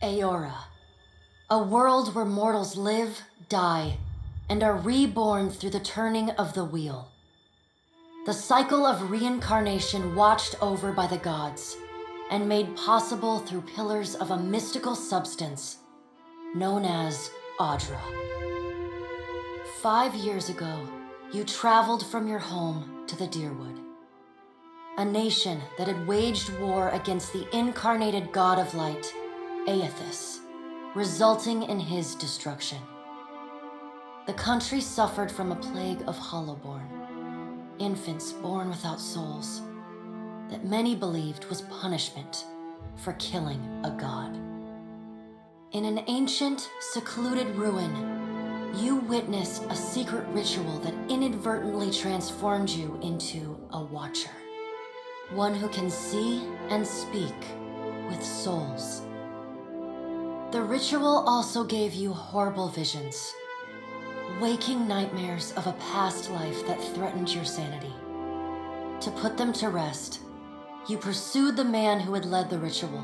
Aora, a world where mortals live, die, and are reborn through the turning of the wheel. The cycle of reincarnation watched over by the gods and made possible through pillars of a mystical substance known as Audra. 5 years ago, you traveled from your home to the Deerwood, a nation that had waged war against the incarnated god of light, Aethys, resulting in his destruction. The country suffered from a plague of hollowborn, infants born without souls, that many believed was punishment for killing a god. In an ancient, secluded ruin, you witnessed a secret ritual that inadvertently transformed you into a watcher. One who can see and speak with souls. The ritual also gave you horrible visions, waking nightmares of a past life that threatened your sanity. To put them to rest, you pursued the man who had led the ritual,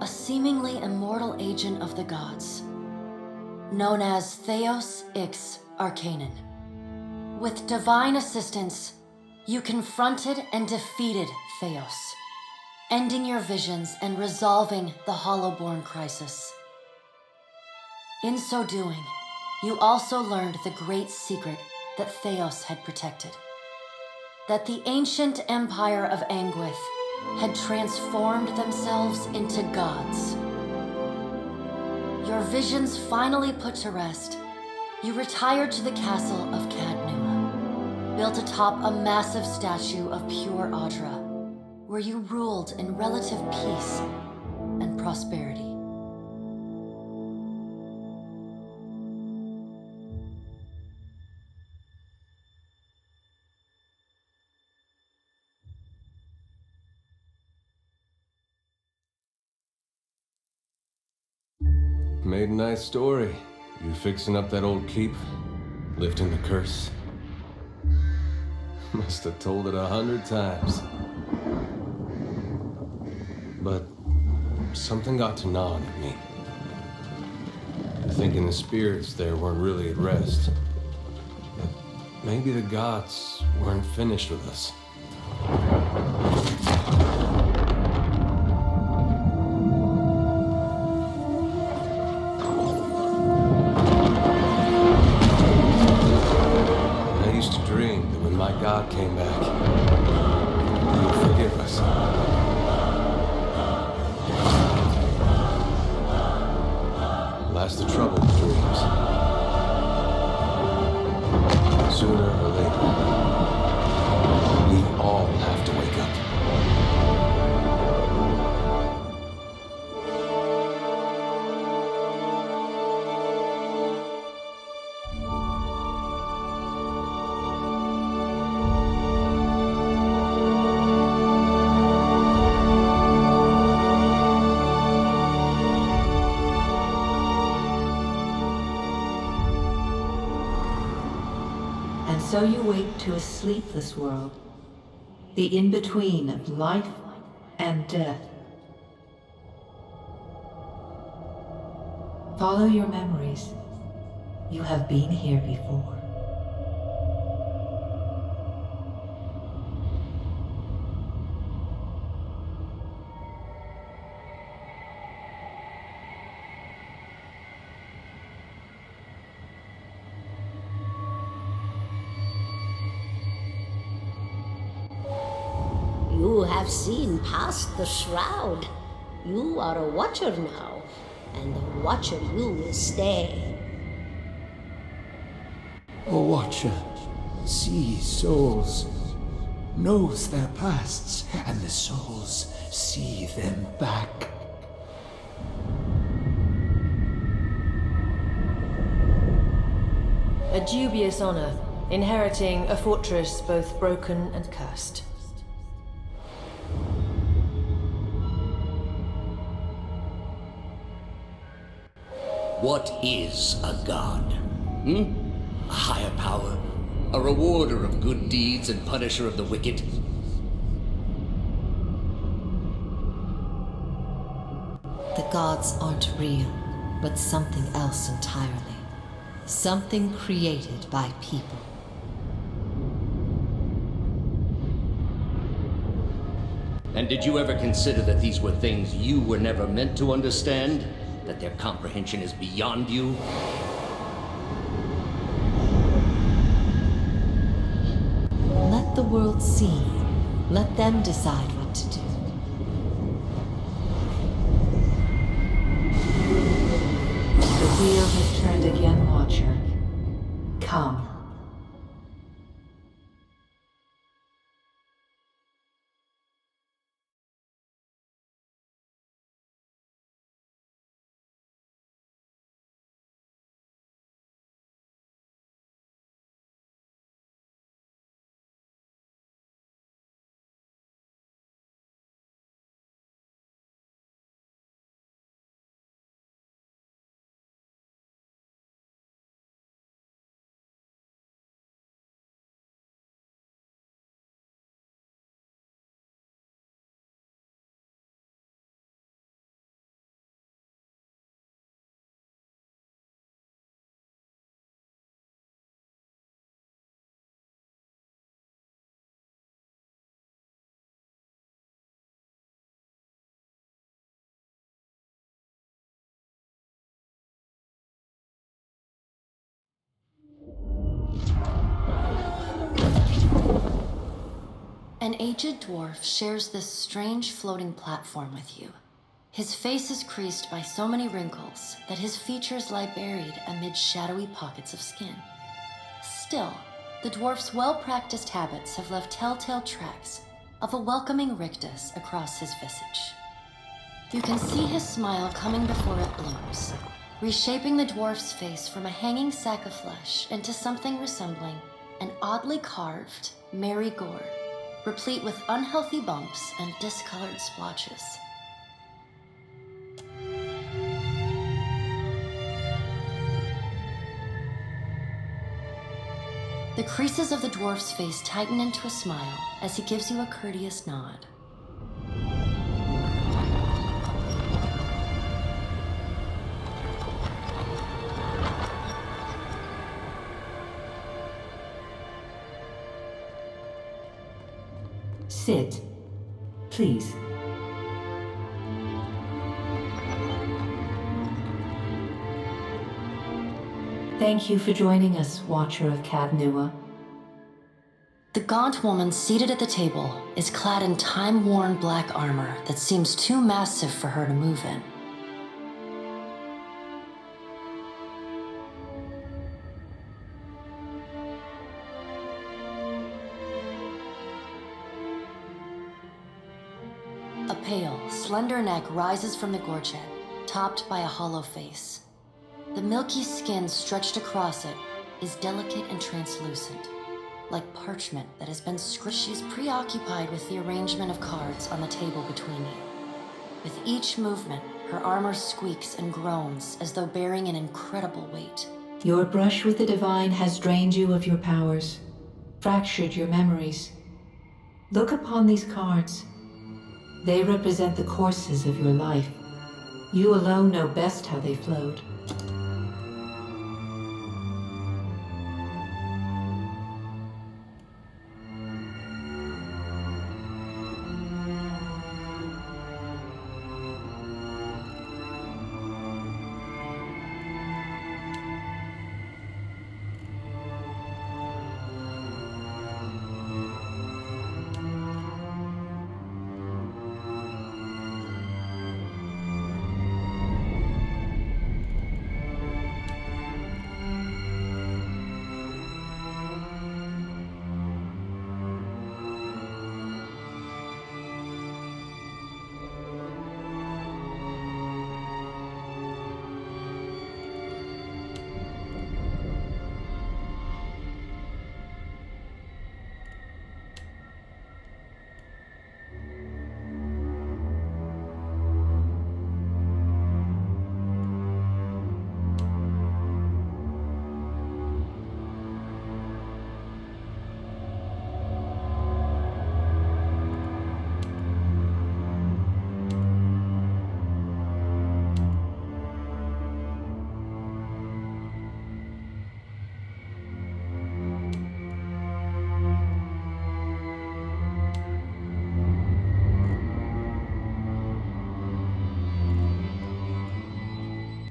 a seemingly immortal agent of the gods, known as Theos Ix Arcanon. With divine assistance, you confronted and defeated Theos, ending your visions and resolving the Hollowborn crisis. In so doing, you also learned the great secret that Theos had protected, that the ancient empire of Anguith had transformed themselves into gods. Your visions finally put to rest, you retired to the castle of Cadnua, built atop a massive statue of pure Audra, where you ruled in relative peace and prosperity. Made a nice story. You fixing up that old keep? Lifting the curse? Must have told it 100 times. But something got to gnawing at me. Thinking the spirits there weren't really at rest. But maybe the gods weren't finished with us. God came back. He would forgive us. Last the trouble with dreams. Sooner or later, we all have to wake up. So you wake to a sleepless world, the in-between of life and death. Follow your memories. You have been here before. You have seen past the shroud. You are a watcher now, and a watcher you will stay. A watcher sees souls, knows their pasts, and the souls see them back. A dubious honor, inheriting a fortress both broken and cursed. What is a god? A higher power? A rewarder of good deeds and punisher of the wicked? The gods aren't real, but something else entirely. Something created by people. And did you ever consider that these were things you were never meant to understand? That their comprehension is beyond you? Let the world see. Let them decide what to do. The wheel has turned again, Watcher. Come. An aged dwarf shares this strange floating platform with you. His face is creased by so many wrinkles that his features lie buried amid shadowy pockets of skin. Still, the dwarf's well-practiced habits have left telltale tracks of a welcoming rictus across his visage. You can see his smile coming before it blooms, reshaping the dwarf's face from a hanging sack of flesh into something resembling an oddly carved, merry gourd, replete with unhealthy bumps and discolored splotches. The creases of the dwarf's face tighten into a smile as he gives you a courteous nod. Sit, please. Thank you for joining us, Watcher of Cadnua. The gaunt woman seated at the table is clad in time-worn black armor that seems too massive for her to move in. A pale, slender neck rises from the gorget, topped by a hollow face. The milky skin stretched across it is delicate and translucent, like parchment that has been scratched. She's preoccupied with the arrangement of cards on the table between you. With each movement, her armor squeaks and groans as though bearing an incredible weight. Your brush with the divine has drained you of your powers, fractured your memories. Look upon these cards. They represent the courses of your life. You alone know best how they flowed.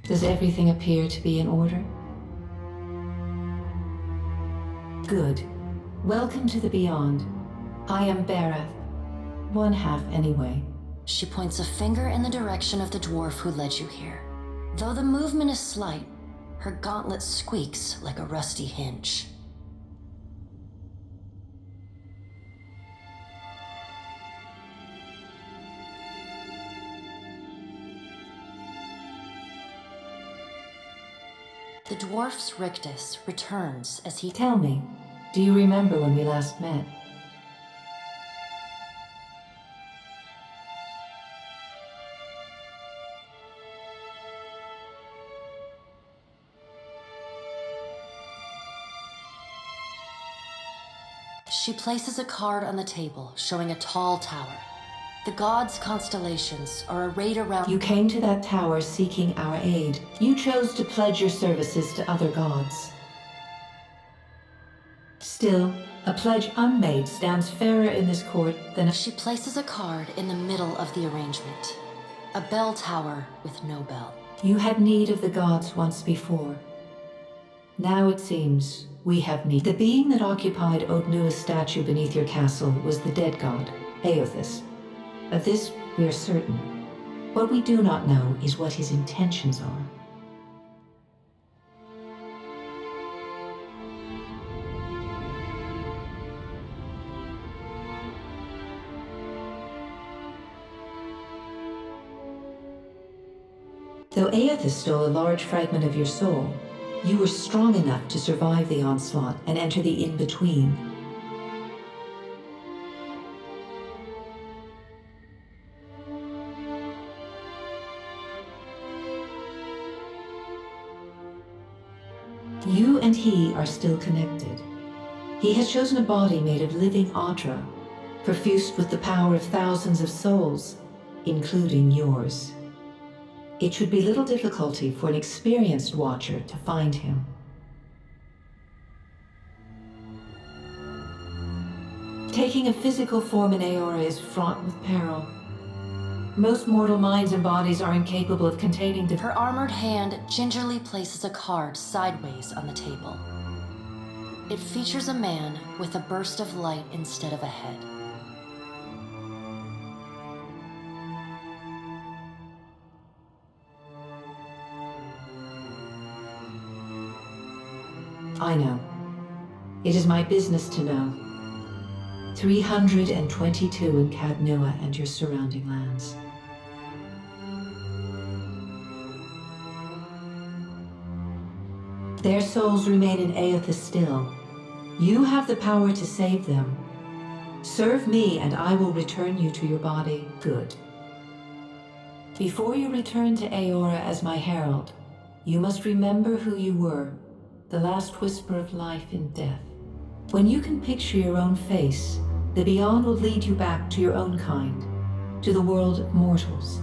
Does everything appear to be in order? Good. Welcome to the Beyond. I am Barath. One half, anyway. She points a finger in the direction of the dwarf who led you here. Though the movement is slight, her gauntlet squeaks like a rusty hinge. The dwarf's rictus returns as he... Tell me, do you remember when we last met? She places a card on the table, showing a tall tower. The gods' constellations are arrayed around... You came to that tower seeking our aid. You chose to pledge your services to other gods. Still, a pledge unmade stands fairer in this court than a... She places a card in the middle of the arrangement. A bell tower with no bell. You had need of the gods once before. Now it seems we have need. The being that occupied Odnua's statue beneath your castle was the dead god, Aothis. Of this we are certain. What we do not know is what his intentions are. Though Aothis stole a large fragment of your soul, you were strong enough to survive the onslaught and enter the in-between. You and he are still connected. He has chosen a body made of living Audra, perfused with the power of thousands of souls, including yours. It should be little difficulty for an experienced watcher to find him. Taking a physical form in Aora is fraught with peril. Most mortal minds and bodies are incapable of containing Her armored hand gingerly places a card sideways on the table. It features a man with a burst of light instead of a head. I know. It is my business to know. 322 in Cadnua and your surrounding lands. Their souls remain in Aothis still. You have the power to save them. Serve me and I will return you to your body. Good. Before you return to Aora as my herald, you must remember who you were, the last whisper of life in death. When you can picture your own face, the Beyond will lead you back to your own kind, to the world of mortals.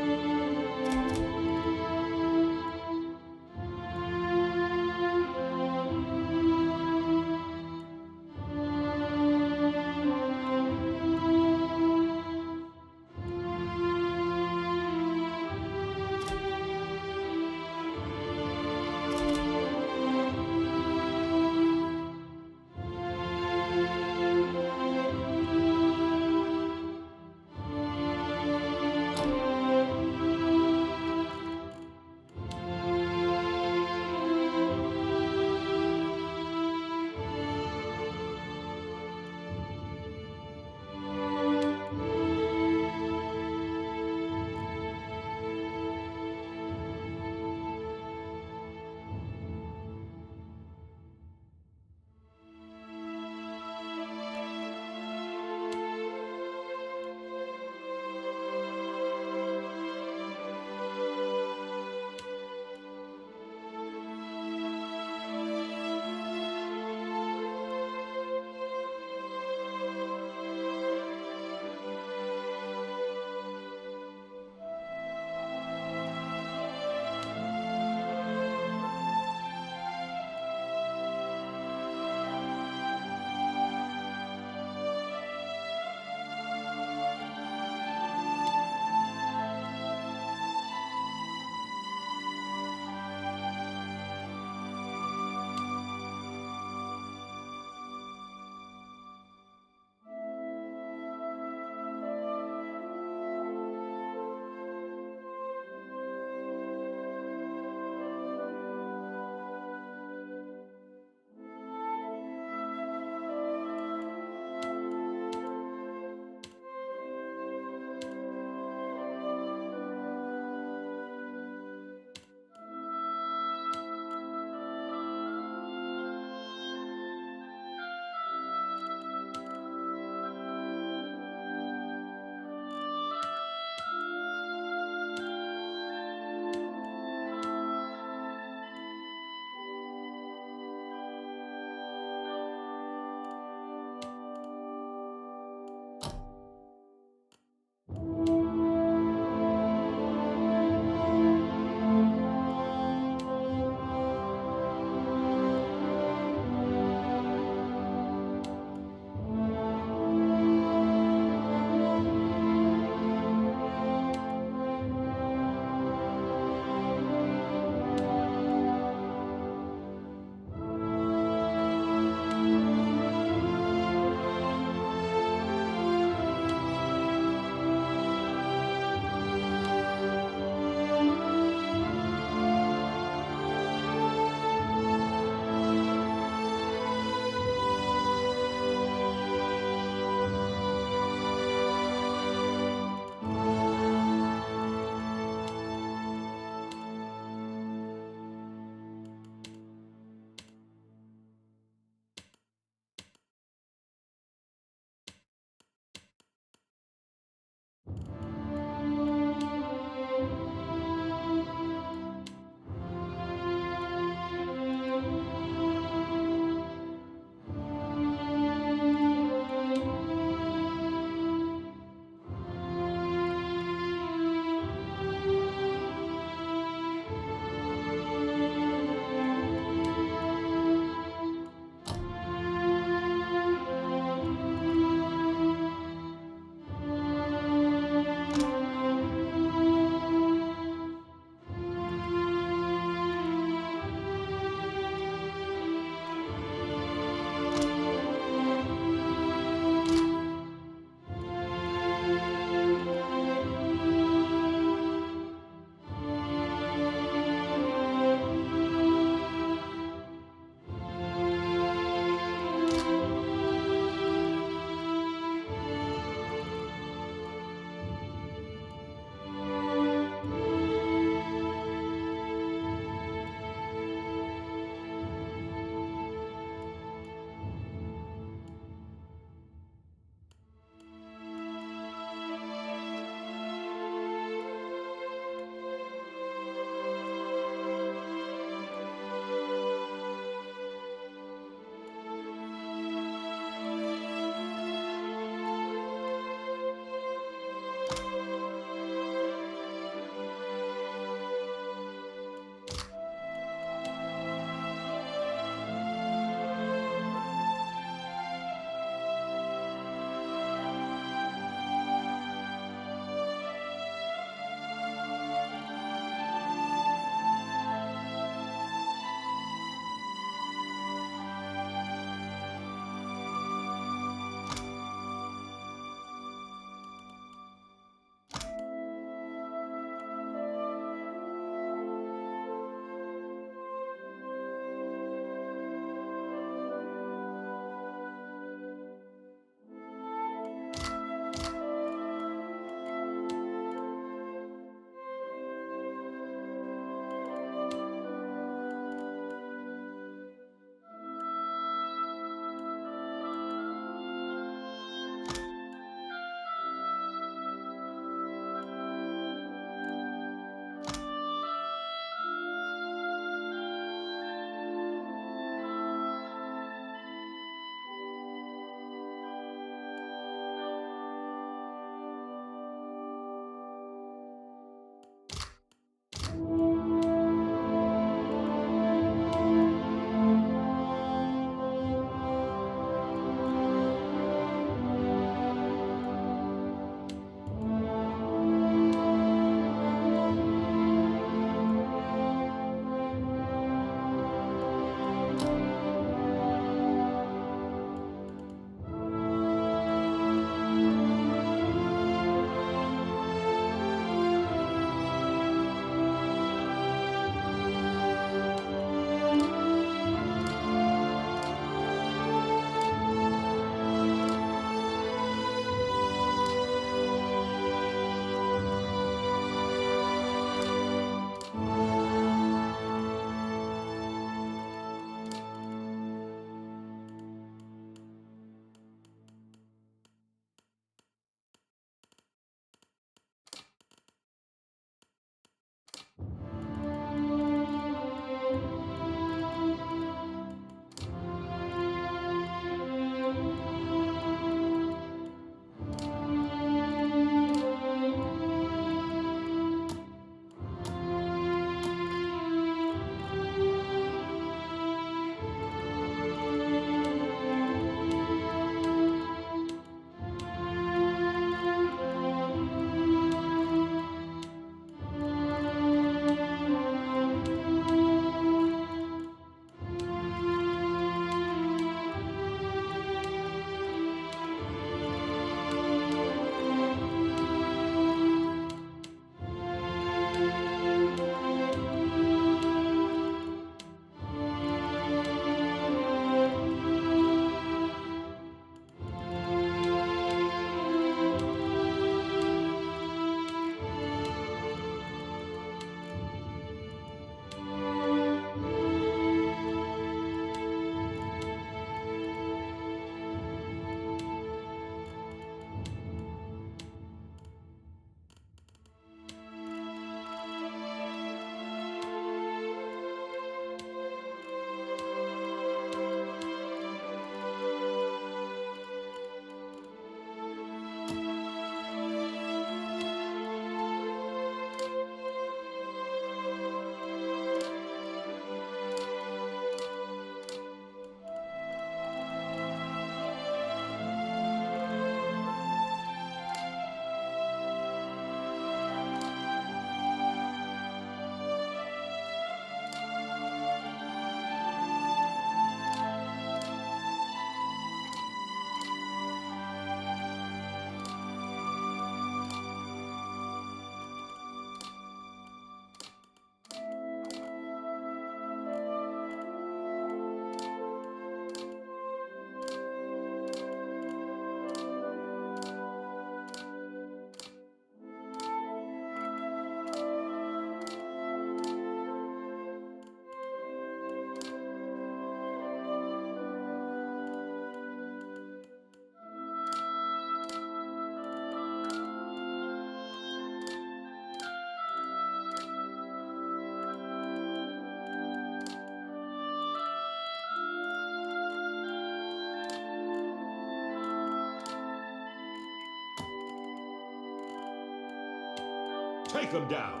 Take them down.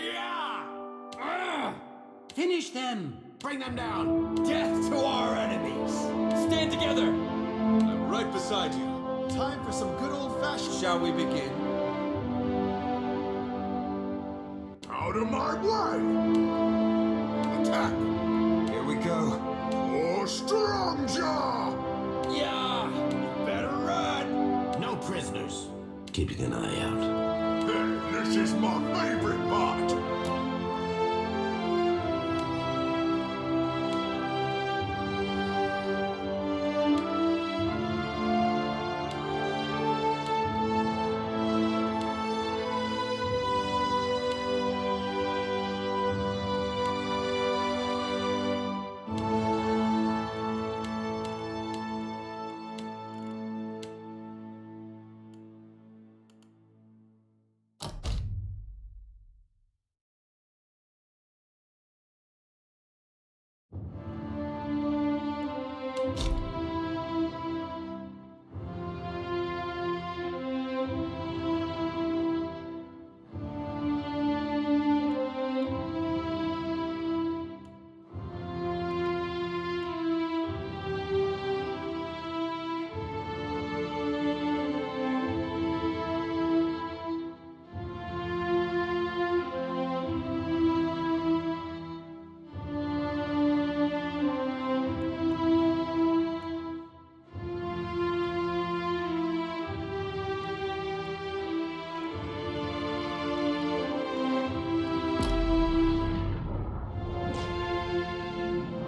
Yeah! Finish them! Bring them down! Death to our enemies. Stand together! I'm right beside you. Time for some good old-fashioned... Shall we begin? Out of my way! Attack! Here we go. Oh, strong jaw! Yeah! Better run! No prisoners. Keeping an eye out. Hey, this is my favorite part!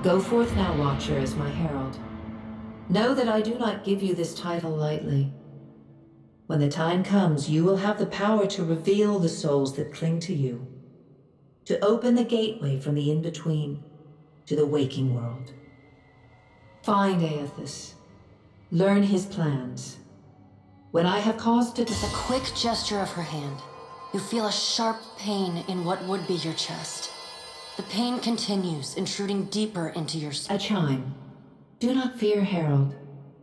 Go forth now, Watcher, as my herald. Know that I do not give you this title lightly. When the time comes, you will have the power to reveal the souls that cling to you, to open the gateway from the in-between to the waking world. Find Aethys. Learn his plans. When I have caused it... With a quick gesture of her hand, you feel a sharp pain in what would be your chest. The pain continues, intruding deeper into your A chime. Do not fear, Herald.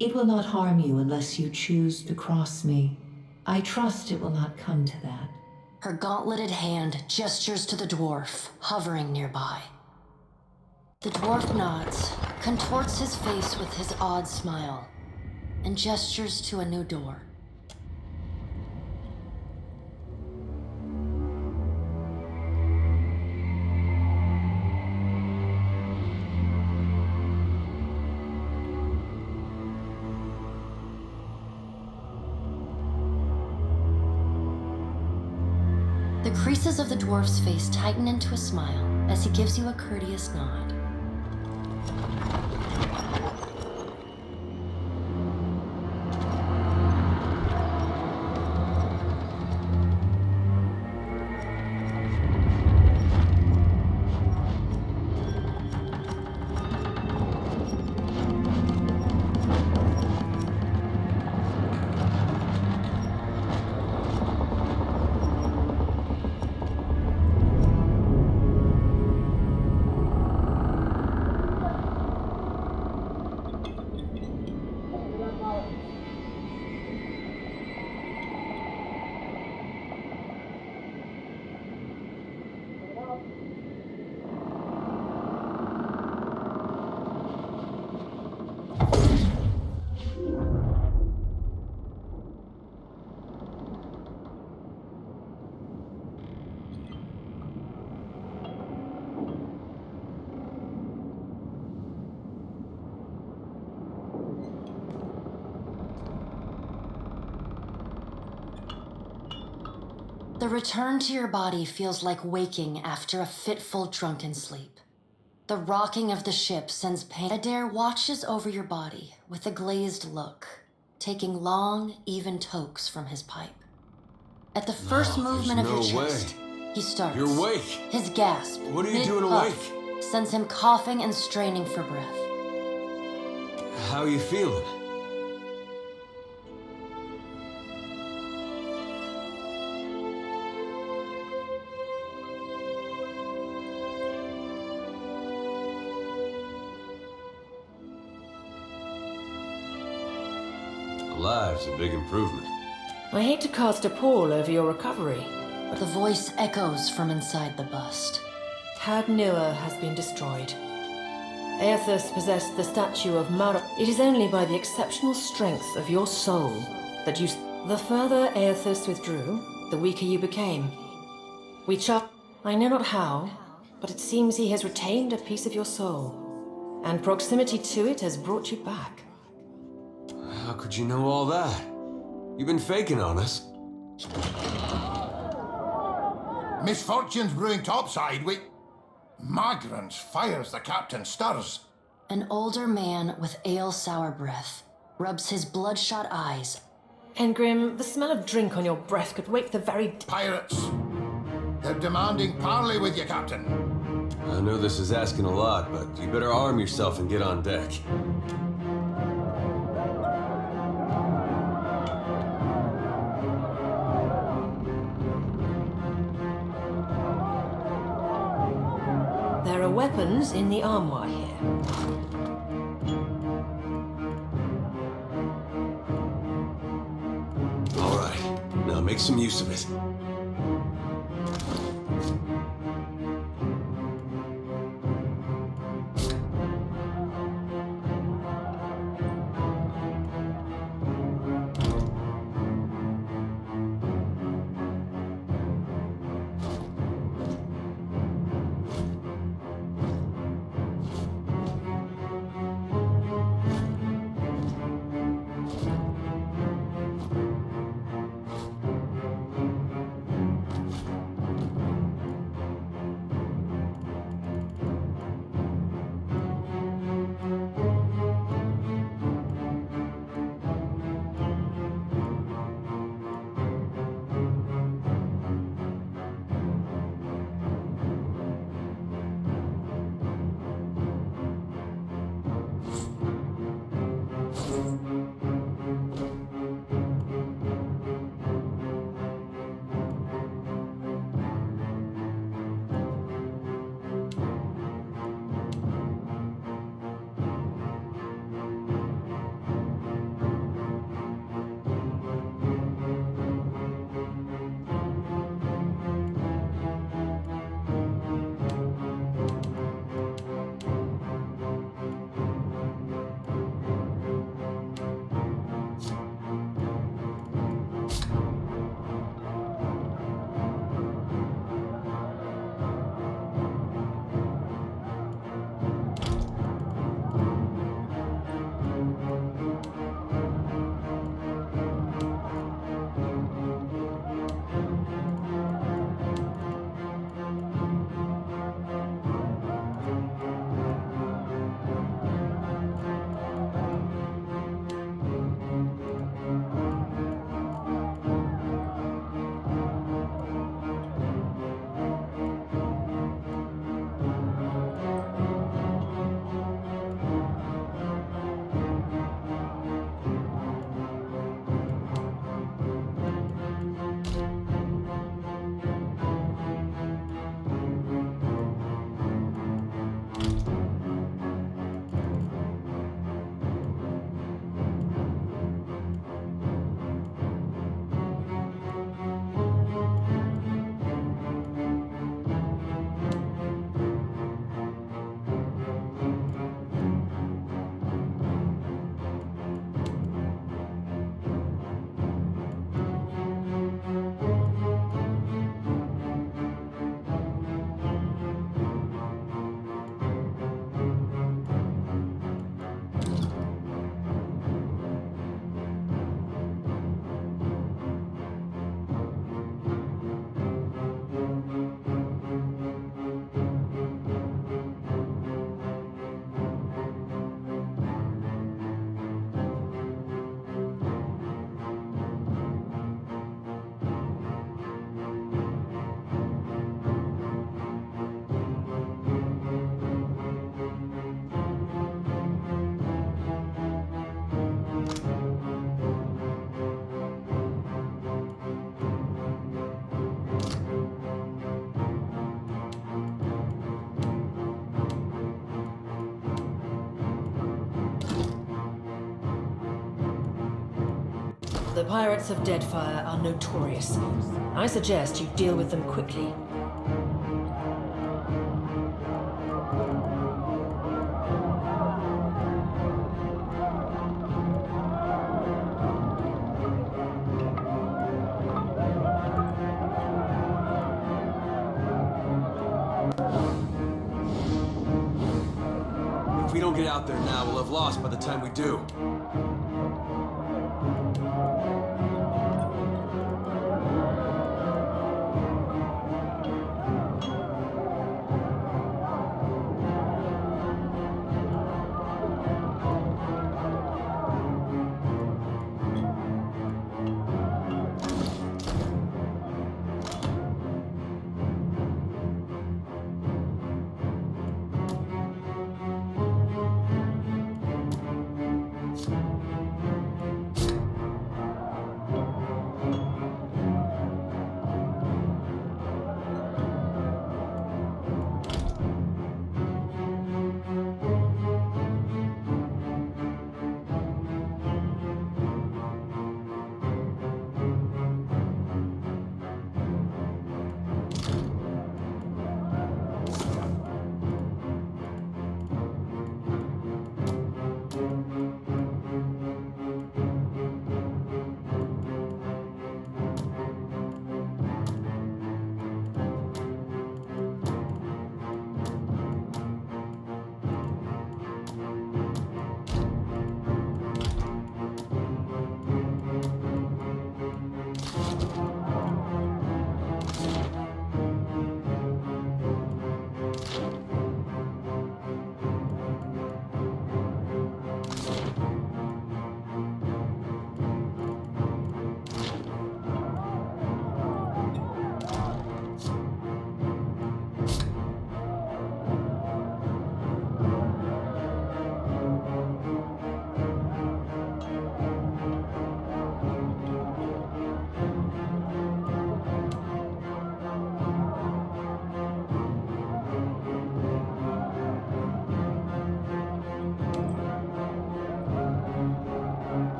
It will not harm you unless you choose to cross me. I trust it will not come to that. Her gauntleted hand gestures to the dwarf, hovering nearby. The dwarf nods, contorts his face with his odd smile, and gestures to a new door. The creases of the dwarf's face tighten into a smile as he gives you a courteous nod. The return to your body feels like waking after a fitful drunken sleep. The rocking of the ship sends pain. Adair watches over your body with a glazed look, taking long, even tokes from his pipe. At the first movement of your chest, he starts. You're awake. His gasp, What are you doing mid-puff, awake? sends him coughing and straining for breath. How are you feeling? Alive's a big improvement. I hate to cast a pall over your recovery, The voice echoes from inside the bust. Had Nua has been destroyed. Aethys possessed the statue of Mara. It is only by the exceptional strength of your soul that you... The further Aethys withdrew, the weaker you became. We chop... I know not how, but it seems he has retained a piece of your soul, and proximity to it has brought you back. How could you know all that? You've been faking on us. Misfortunes brewing topside, Magrance fires, the captain stirs. An older man with ale-sour breath rubs his bloodshot eyes. Engrim, the smell of drink on your breath could wake the very... Pirates. They're demanding parley with you, Captain. I know this is asking a lot, but you better arm yourself and get on deck. There are weapons in the armoire here. All right, now make some use of it. The pirates of Deadfire are notorious. I suggest you deal with them quickly. If we don't get out there now, we'll have lost by the time we do.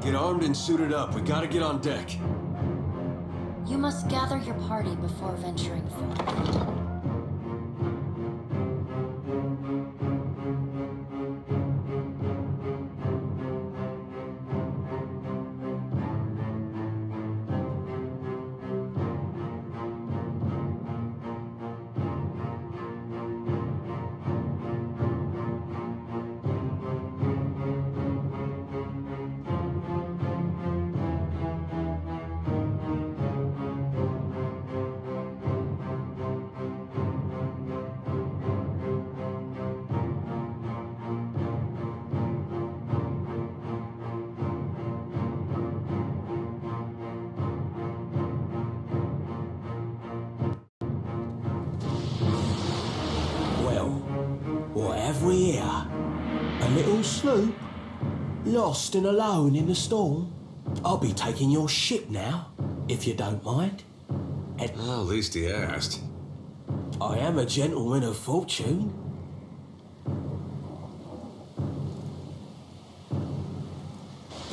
Get armed and suited up. We gotta get on deck. You must gather your party before venturing forth. What have we here? A little sloop? Lost and alone in the storm? I'll be taking your ship now, if you don't mind. And Well, at least he asked. I am a gentleman of fortune.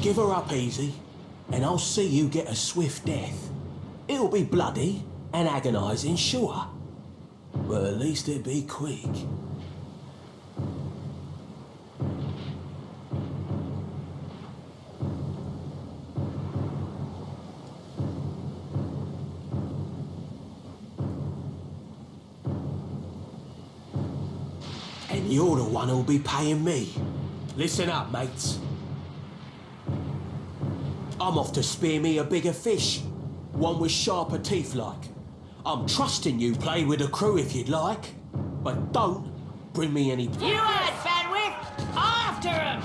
Give her up easy, and I'll see you get a swift death. It'll be bloody and agonizing, sure. But at least it'll be quick. You're the one who'll be paying me. Listen up, mates. I'm off to spear me a bigger fish. One with sharper teeth like. I'm trusting you play with the crew if you'd like. But don't bring me any... You had bandwidth! After him!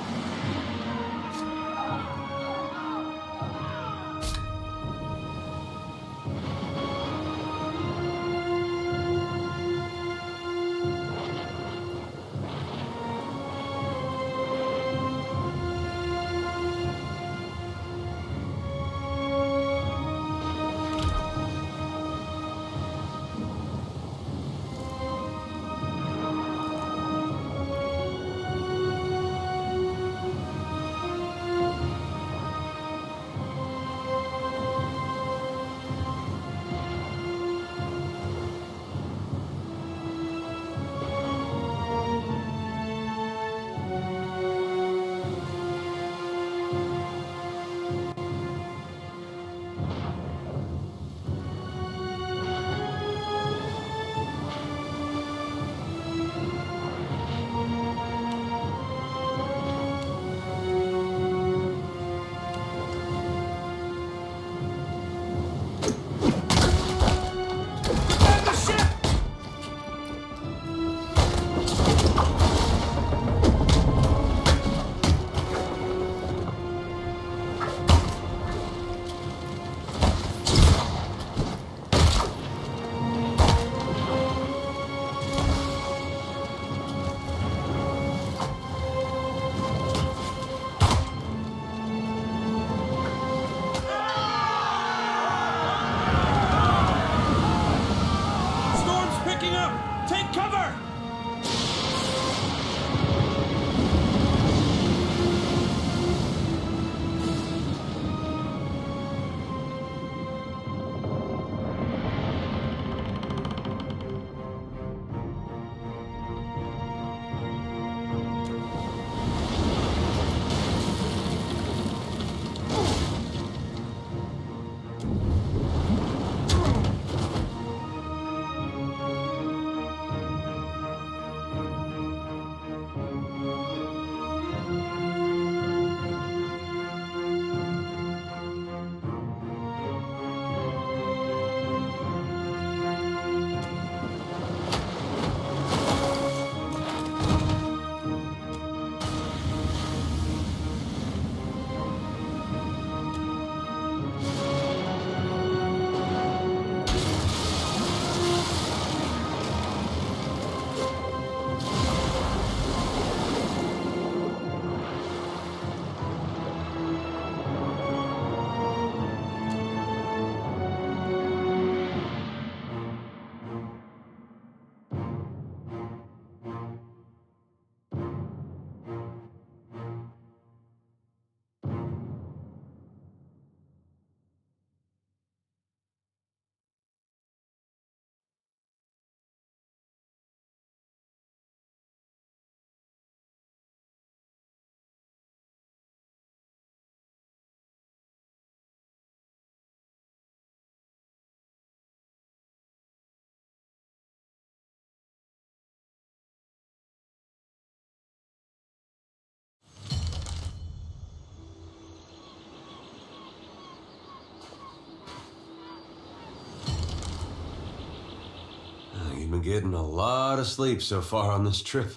You've been getting a lot of sleep so far on this trip.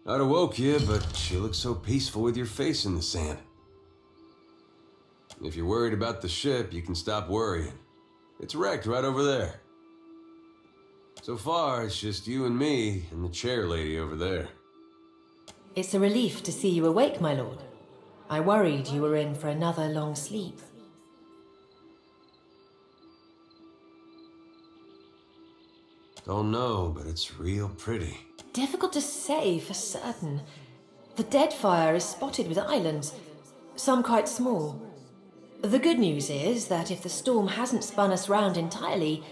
I'd have woke you, but you look so peaceful with your face in the sand. If you're worried about the ship, you can stop worrying. It's wrecked right over there. So far, it's just you and me and the chair lady over there. It's a relief to see you awake, my lord. I worried you were in for another long sleep. Don't know, but it's real pretty. Difficult to say for certain. The Deadfire is spotted with islands, some quite small. The good news is that if the storm hasn't spun us round entirely,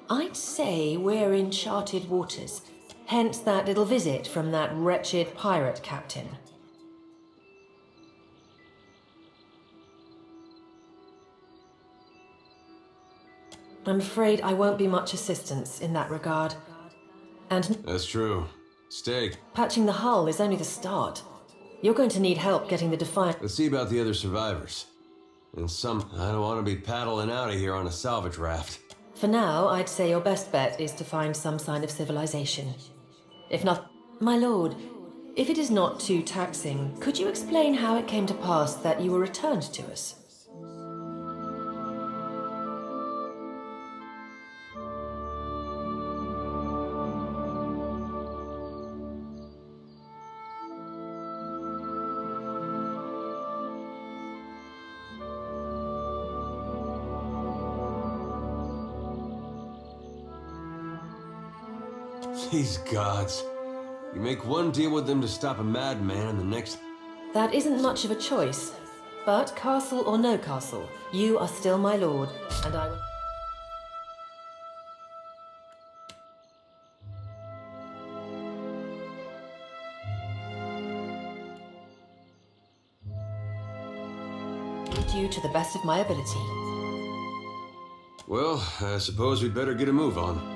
I'd say we're in charted waters. Hence that little visit from that wretched pirate captain. I'm afraid I won't be much assistance in that regard. And that's true. Steak. Patching the hull is only the start. You're going to need help getting the Defiant. Let's see about the other survivors. And I don't want to be paddling out of here on a salvage raft. For now, I'd say your best bet is to find some sign of civilization. If not, my lord, if it is not too taxing, could you explain how it came to pass that you were returned to us? These gods. You make one deal with them to stop a madman and the next... That isn't much of a choice. But castle or no castle, you are still my lord, and I will... lead you to the best of my ability. Well, I suppose we'd better get a move on.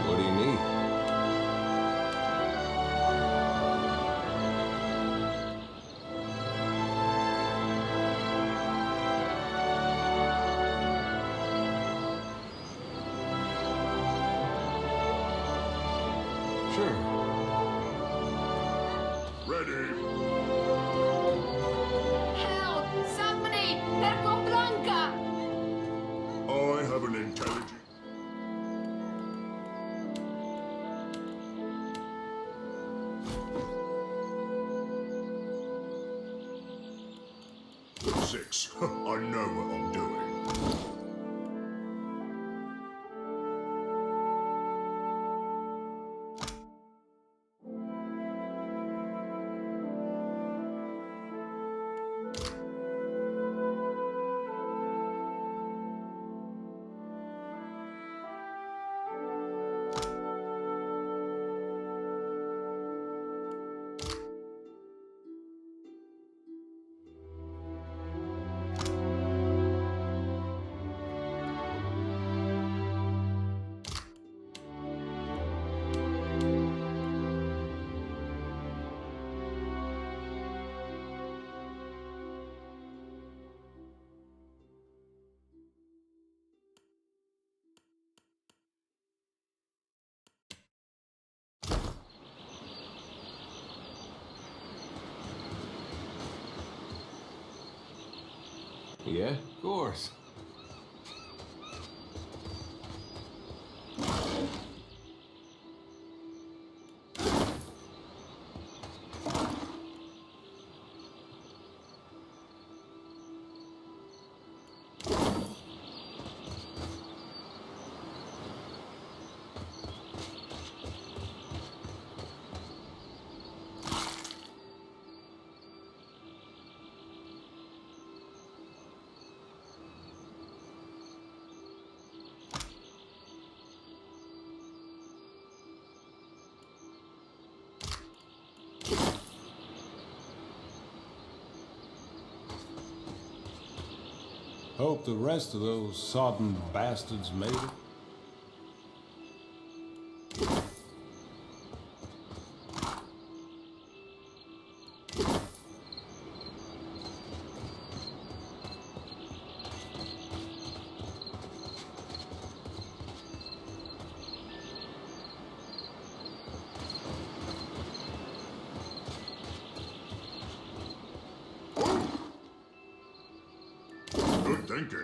What do you need? Sure. Ready. Help! Somebody! Perco Blanca! I have an intelligence. Six. I know what I'm doing. Yeah, of course. Hope the rest of those sodden bastards made it. Good thinking.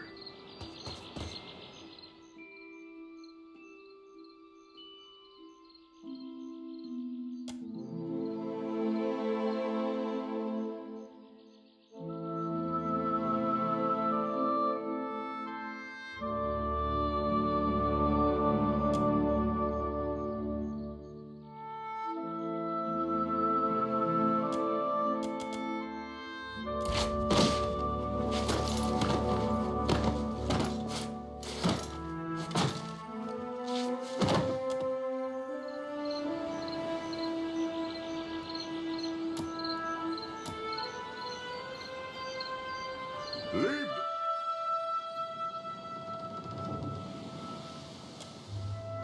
Leave.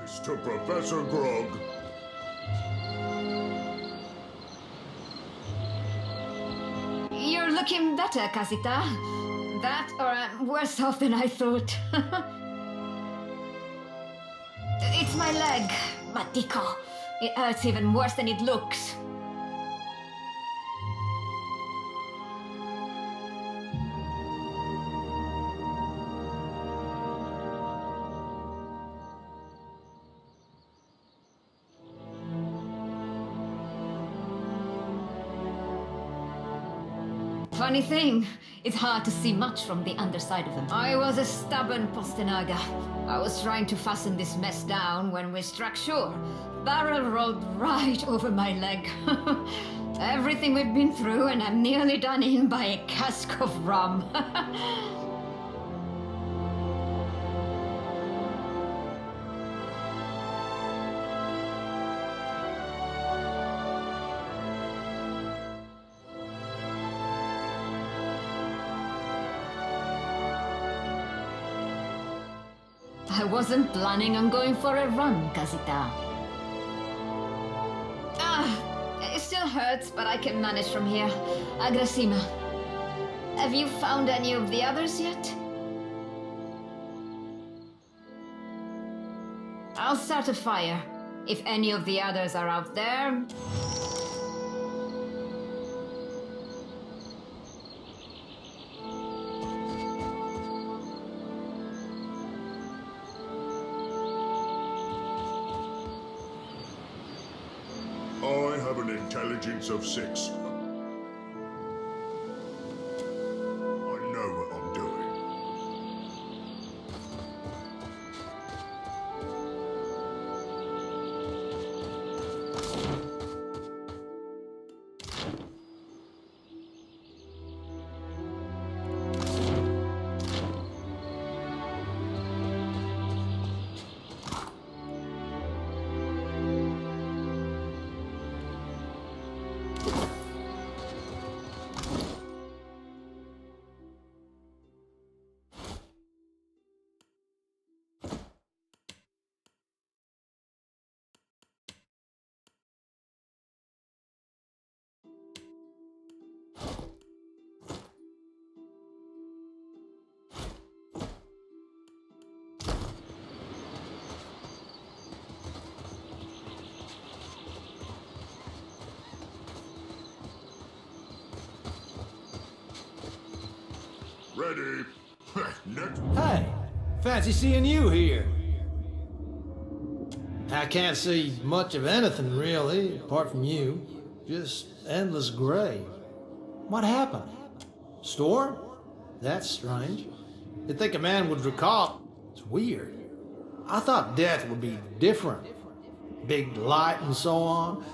This to Professor Grog. You're looking better, Casita. That, or I'm worse off than I thought. It's my leg, Matico. It hurts even worse than it looks. Funny thing, it's hard to see much from the underside of them. I was a stubborn Postanaga. I was trying to fasten this mess down when we struck shore. Barrel rolled right over my leg. Everything we've been through, and I'm nearly done in by a cask of rum. I wasn't planning on going for a run, Casita. It still hurts, but I can manage from here. Agrasima. Have you found any of the others yet? I'll start a fire. If any of the others are out there... I have an intelligence of 6. I know what I'm doing. Ready. Next. Hey, fancy seeing you here. I can't see much of anything, really, apart from you. Just endless gray. What happened? Storm? That's strange. You'd think a man would recall. It's weird. I thought death would be different. Big light and so on.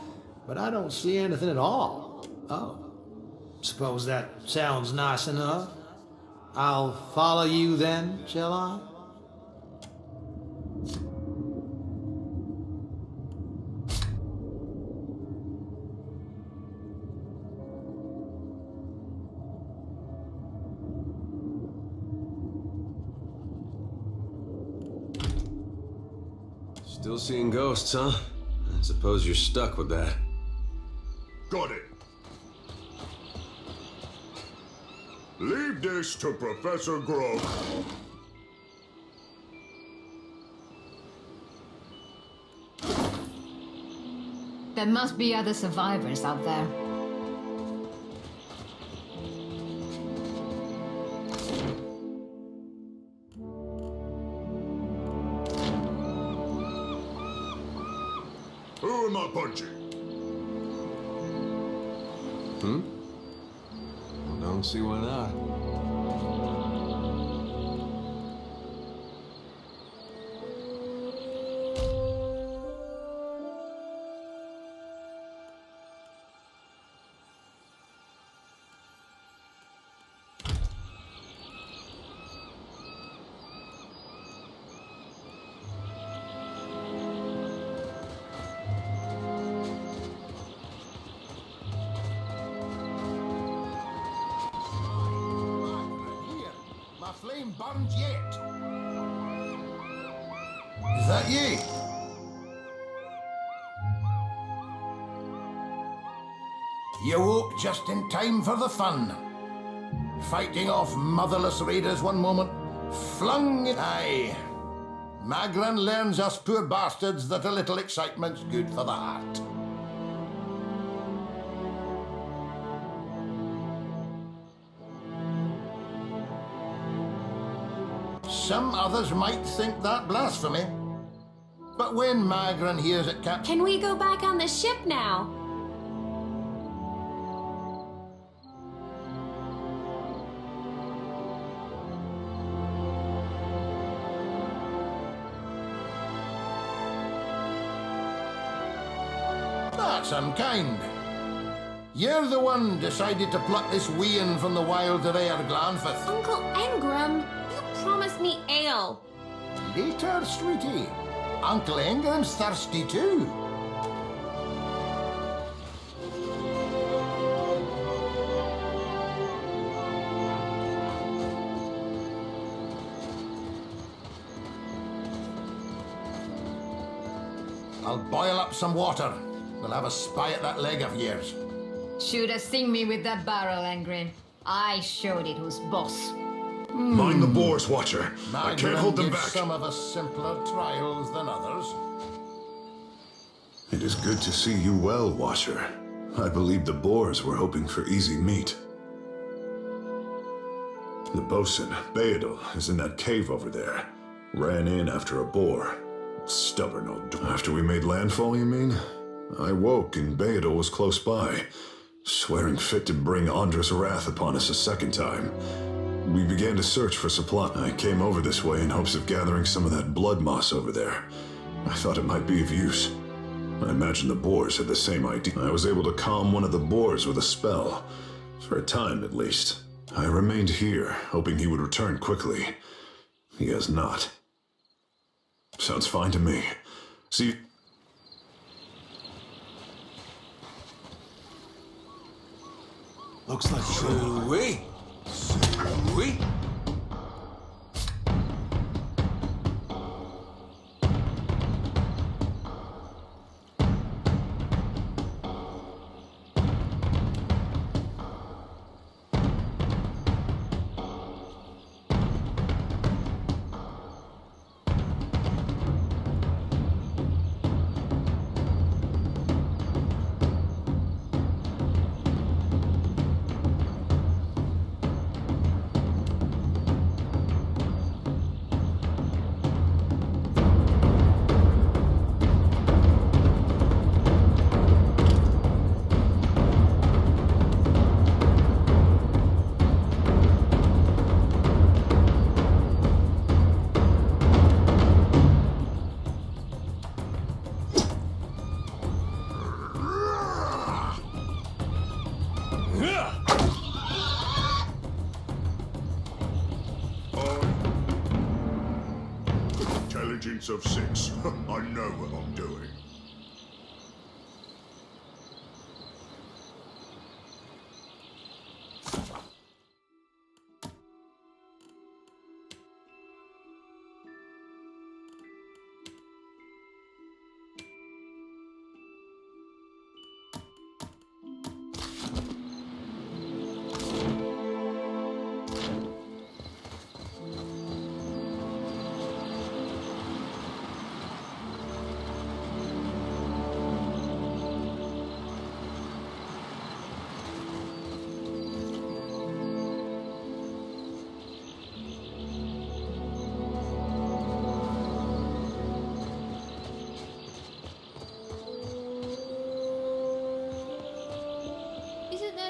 But I don't see anything at all. Oh. Suppose that sounds nice enough. I'll follow you then, shall I? Still seeing ghosts, huh? I suppose you're stuck with that. Got it. Leave this to Professor Grog. There must be other survivors out there. Who am I punching? Don't see why not. flame burns yet. Is that ye? You woke just in time for the fun. Fighting off motherless raiders one moment, flung it. Aye. Magran learns us poor bastards that a little excitement's good for the heart. Some others might think that blasphemy. But when Magran hears it, Can we go back on the ship now? That's unkind. You're the one decided to pluck this wean from the wilds of Aer Glanfith. Uncle Engram, you promised me ale. Later, sweetie. Uncle Engram's thirsty too. I'll boil up some water. We'll have a spy at that leg of yours. Should have seen me with that barrel, Angrin. I showed it who's boss. Mind the boars, Watcher. I can't hold them back. Some of us simpler trials than others. It is good to see you well, Watcher. I believe the boars were hoping for easy meat. The bosun, Beadle, is in that cave over there. Ran in after a boar. Stubborn old... After we made landfall, you mean? I woke and Beadle was close by, swearing fit to bring Andra's wrath upon us a second time. We began to search for supply. I came over this way in hopes of gathering some of that blood moss over there. I thought it might be of use. I imagine the boars had the same idea. I was able to calm one of the boars with a spell, for a time at least. I remained here, hoping he would return quickly. He has not. Sounds fine to me. See... Looks like Wait. Wait. Intelligence of 6. I know what I'm doing.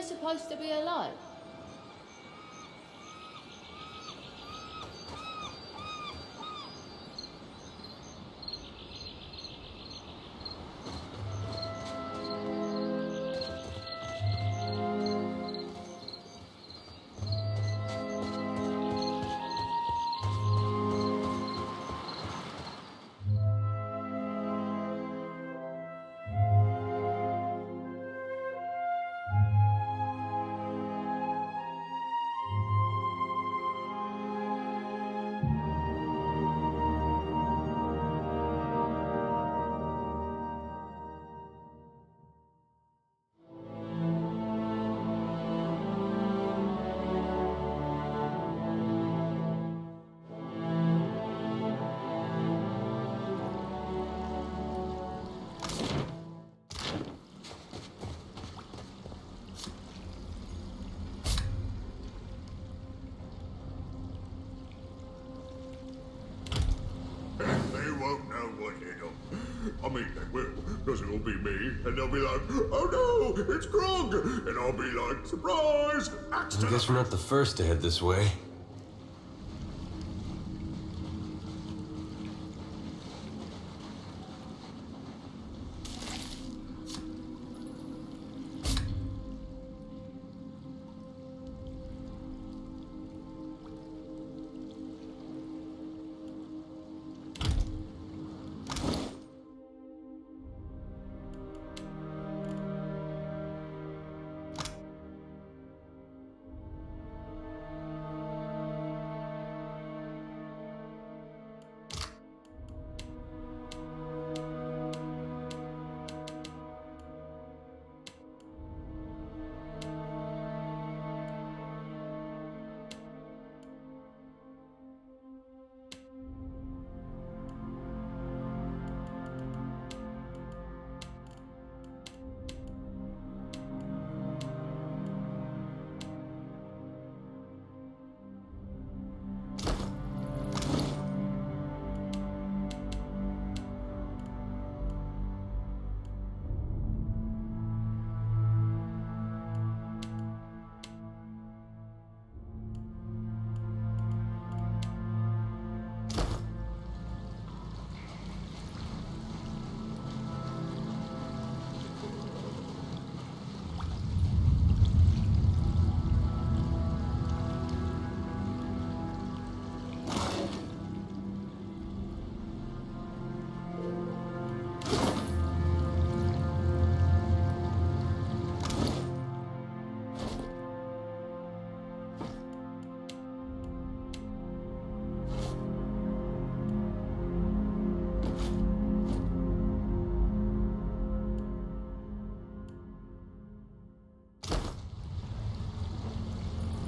Supposed to be alive? mean, they will, because it'll be me, and they'll be like, oh no, it's Grog! And I'll be like, surprise! I guess we're not the first to head this way.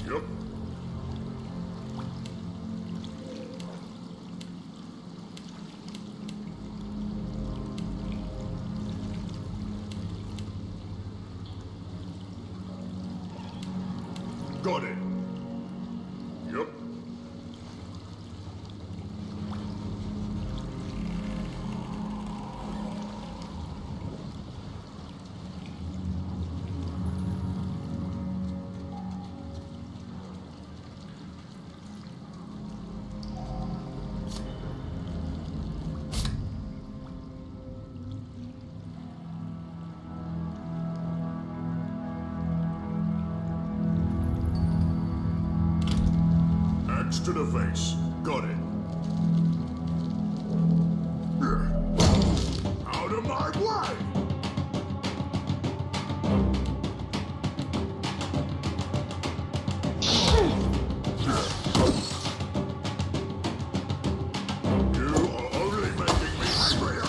Yep. Got it. Yep. To the face. Got it. Out of my way! You are only making me angrier!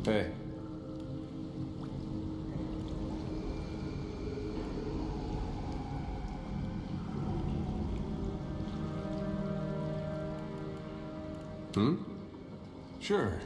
Hey. Sure.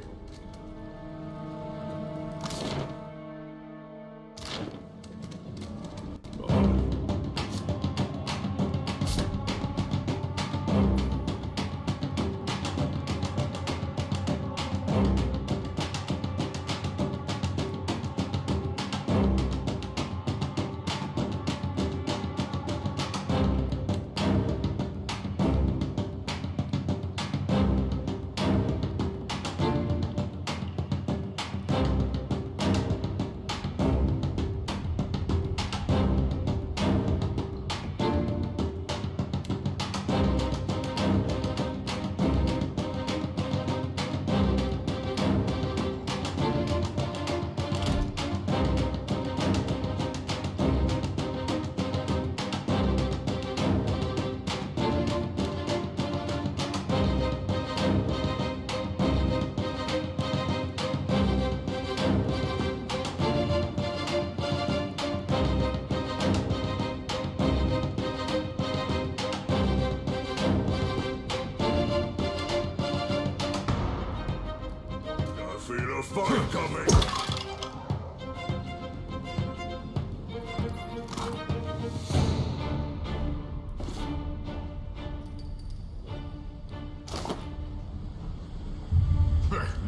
Deadfire coming!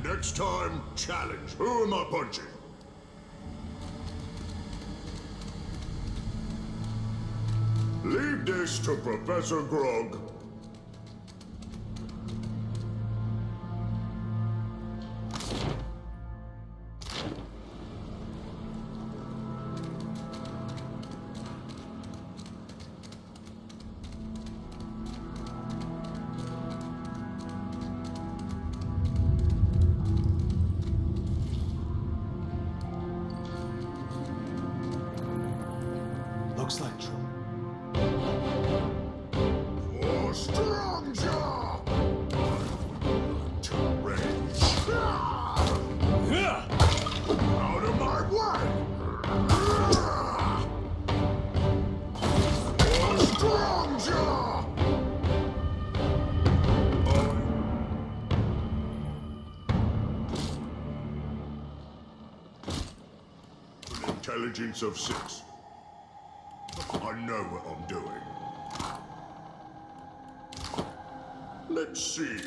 Next time, challenge. Who am I punching? Leave this to Professor Grog. Looks like trouble. For strong jaw! To rage. Out of my way! For strong jaw! An intelligence of 6. I know what I'm doing. Let's see.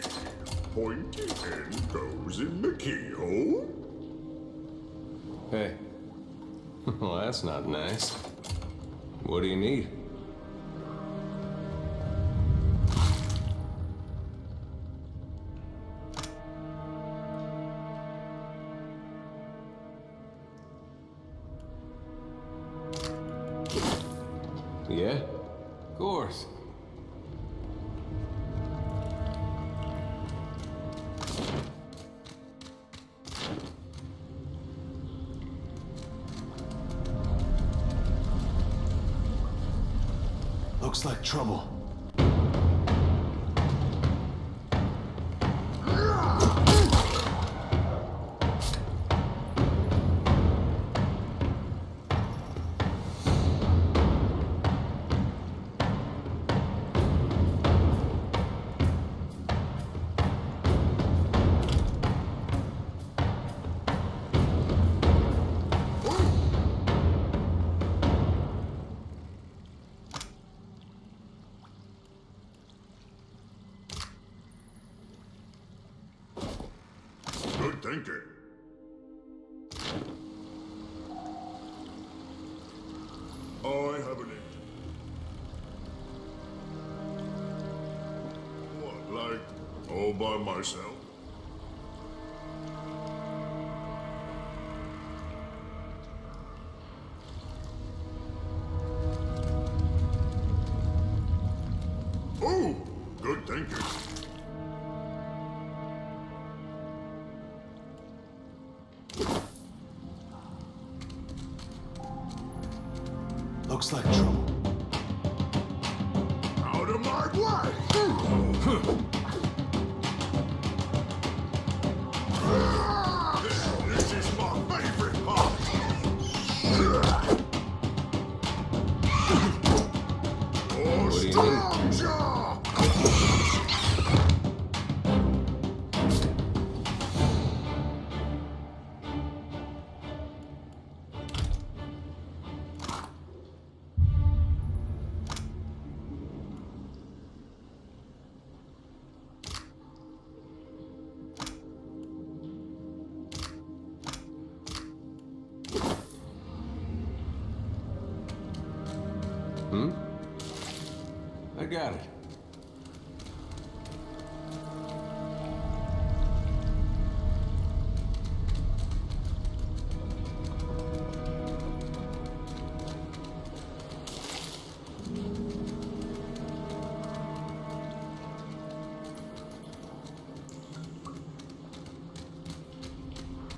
Pointy end goes in the keyhole. Hey. Well, that's not nice. What do you need? Yeah? Of course. Looks like trouble. Good thinking. I have an engine. What, like, all by myself? Oh, good thinking. Looks like trouble. Out of my way! This is my favorite part! What do you need? Jaw! I got it.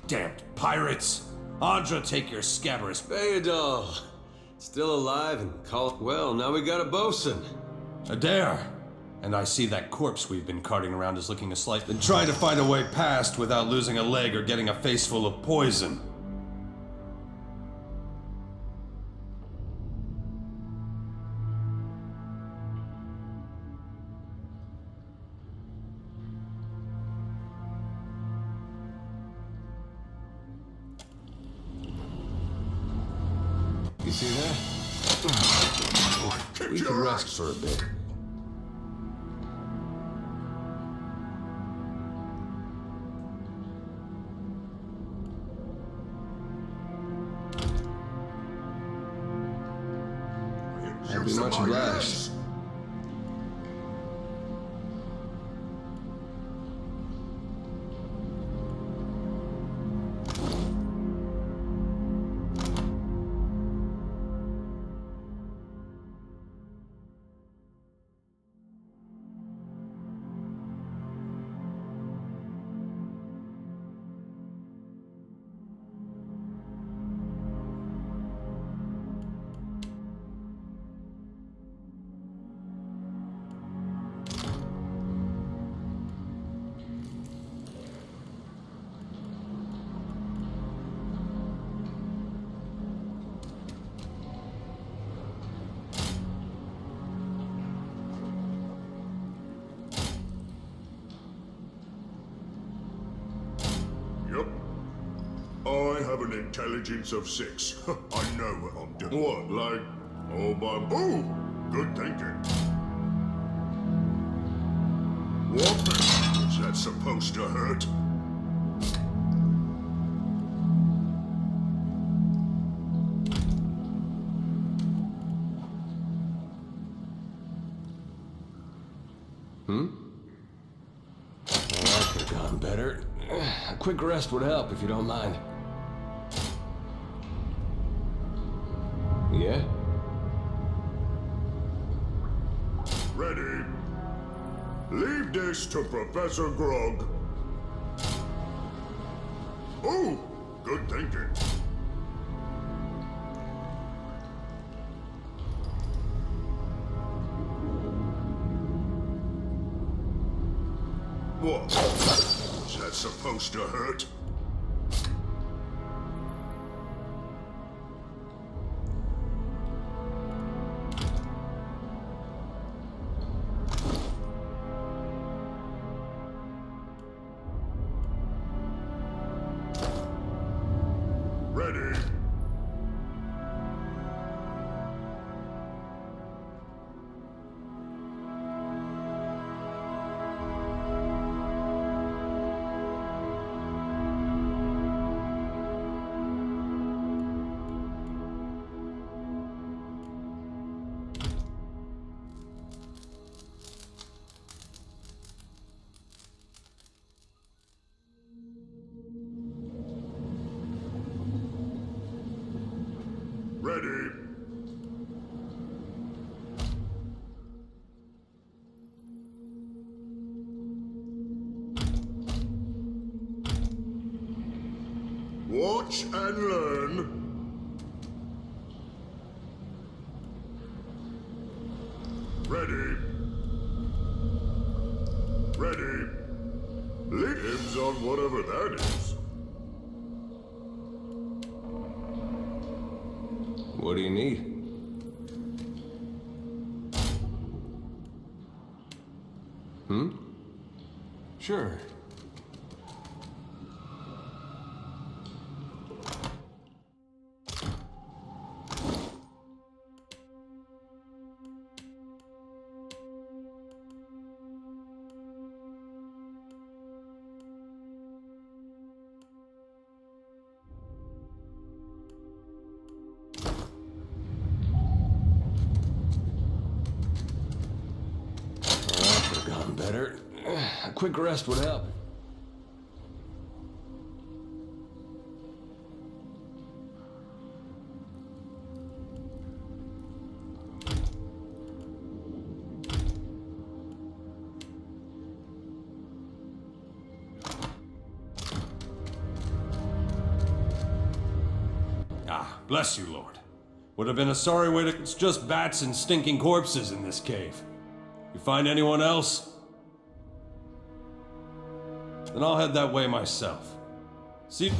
Damned pirates! Andra, take your scabrous. Bayadol. Still alive and call. Well, now we got a bosun. Adair! And I see that corpse we've been carting around is looking a slight. Been trying to find a way past without losing a leg or getting a face full of poison. You see that? We could rest for a bit. I'd be much obliged. Yep. I have an intelligence of 6. I know what I'm doing. What, like, oh, bamboo? Good thinking. What was that supposed to hurt? That could have gone better. A quick rest would help if you don't mind. Yeah? Ready? Leave this to Professor Grog. Oh, good thinking. What? Was that supposed to hurt? Ready? Ready? Watch and learn. Ready? Ready? Lives on whatever that is. What do you need? Sure. Better. A quick rest would help. Ah, bless you, Lord. Would have been a sorry way to... It's just bats and stinking corpses in this cave. You find anyone else? Then I'll head that way myself. See...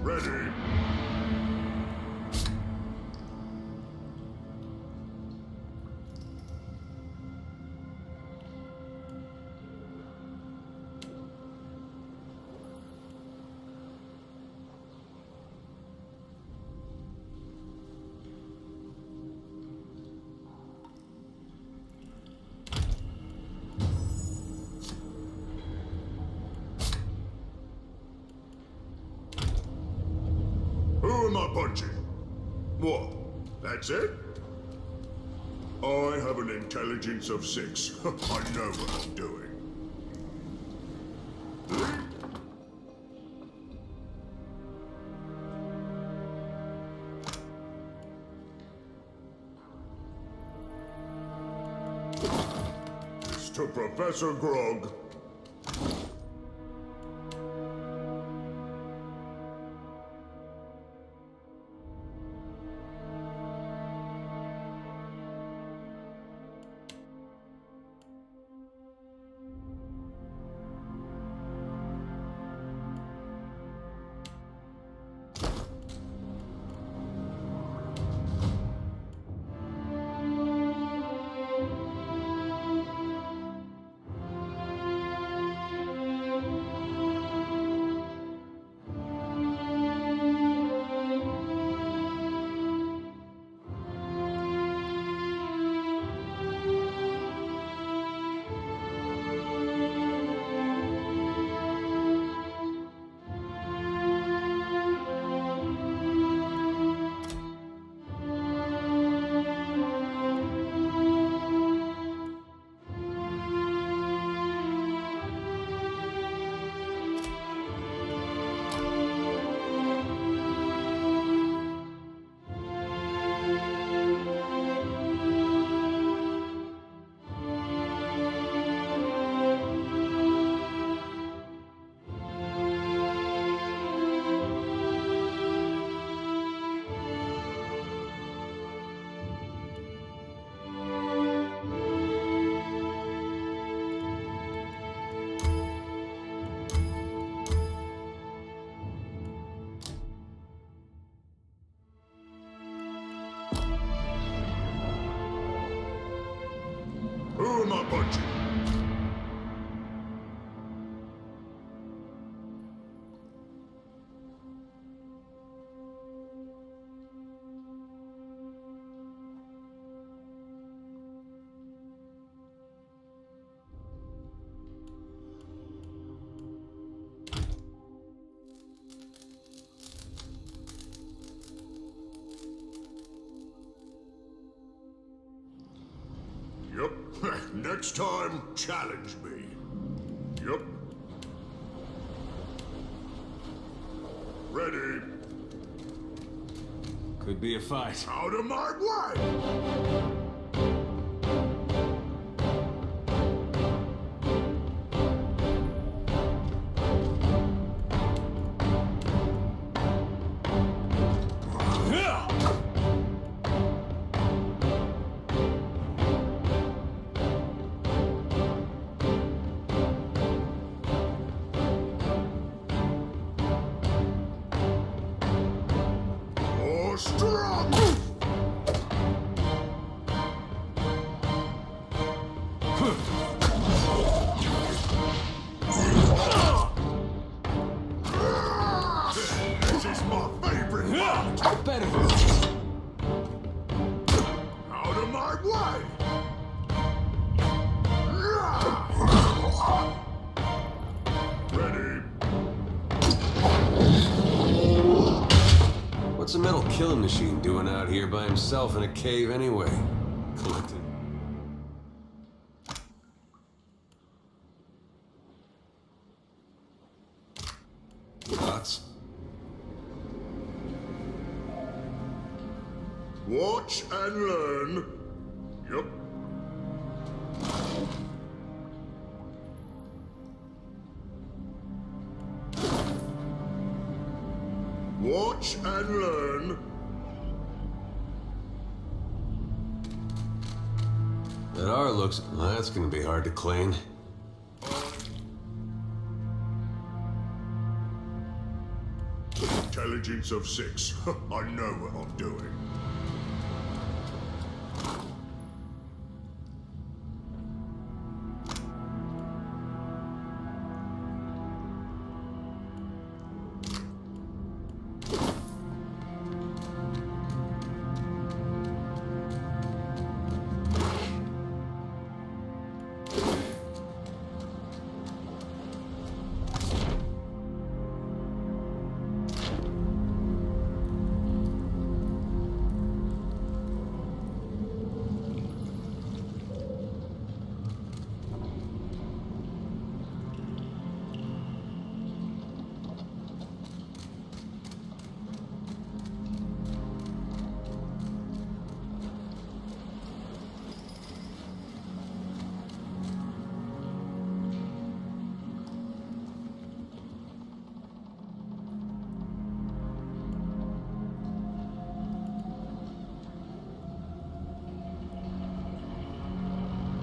Ready. Who am I punching? What? That's it? I have an intelligence of 6. I know what I'm doing. It's to Professor Grog. Who am I punching? Yup. Next time, challenge me. Yup. Ready. Could be a fight. Out of my way! Strong! This is my favorite part! Better than this. Out of my way! Ready? What's a metal killing machine doing out here by himself in a cave anyway? Collecting. Thoughts? Watch and learn. Yup. Watch and learn. That R looks... Well, that's gonna be hard to clean. Intelligence of 6. I know what I'm doing.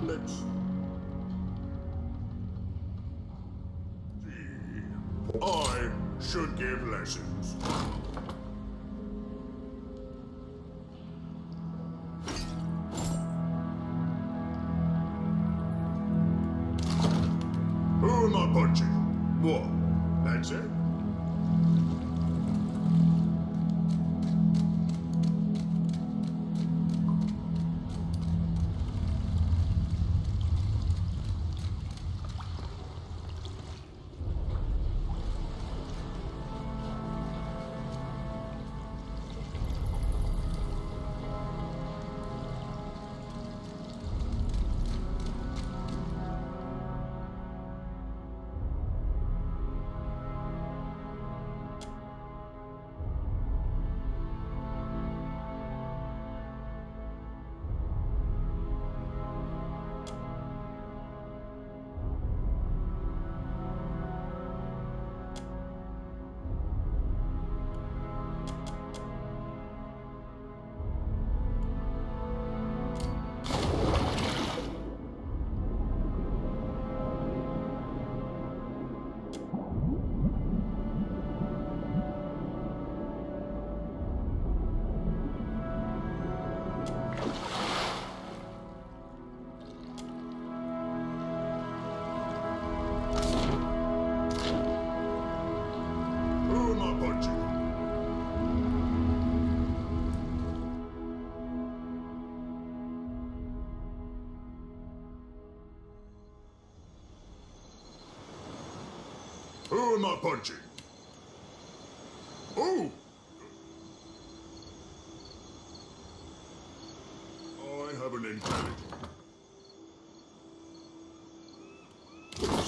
Let's see. I should give lessons. Who am I punching? What? That's it? Who am I punching? Oh! I have an intelligence.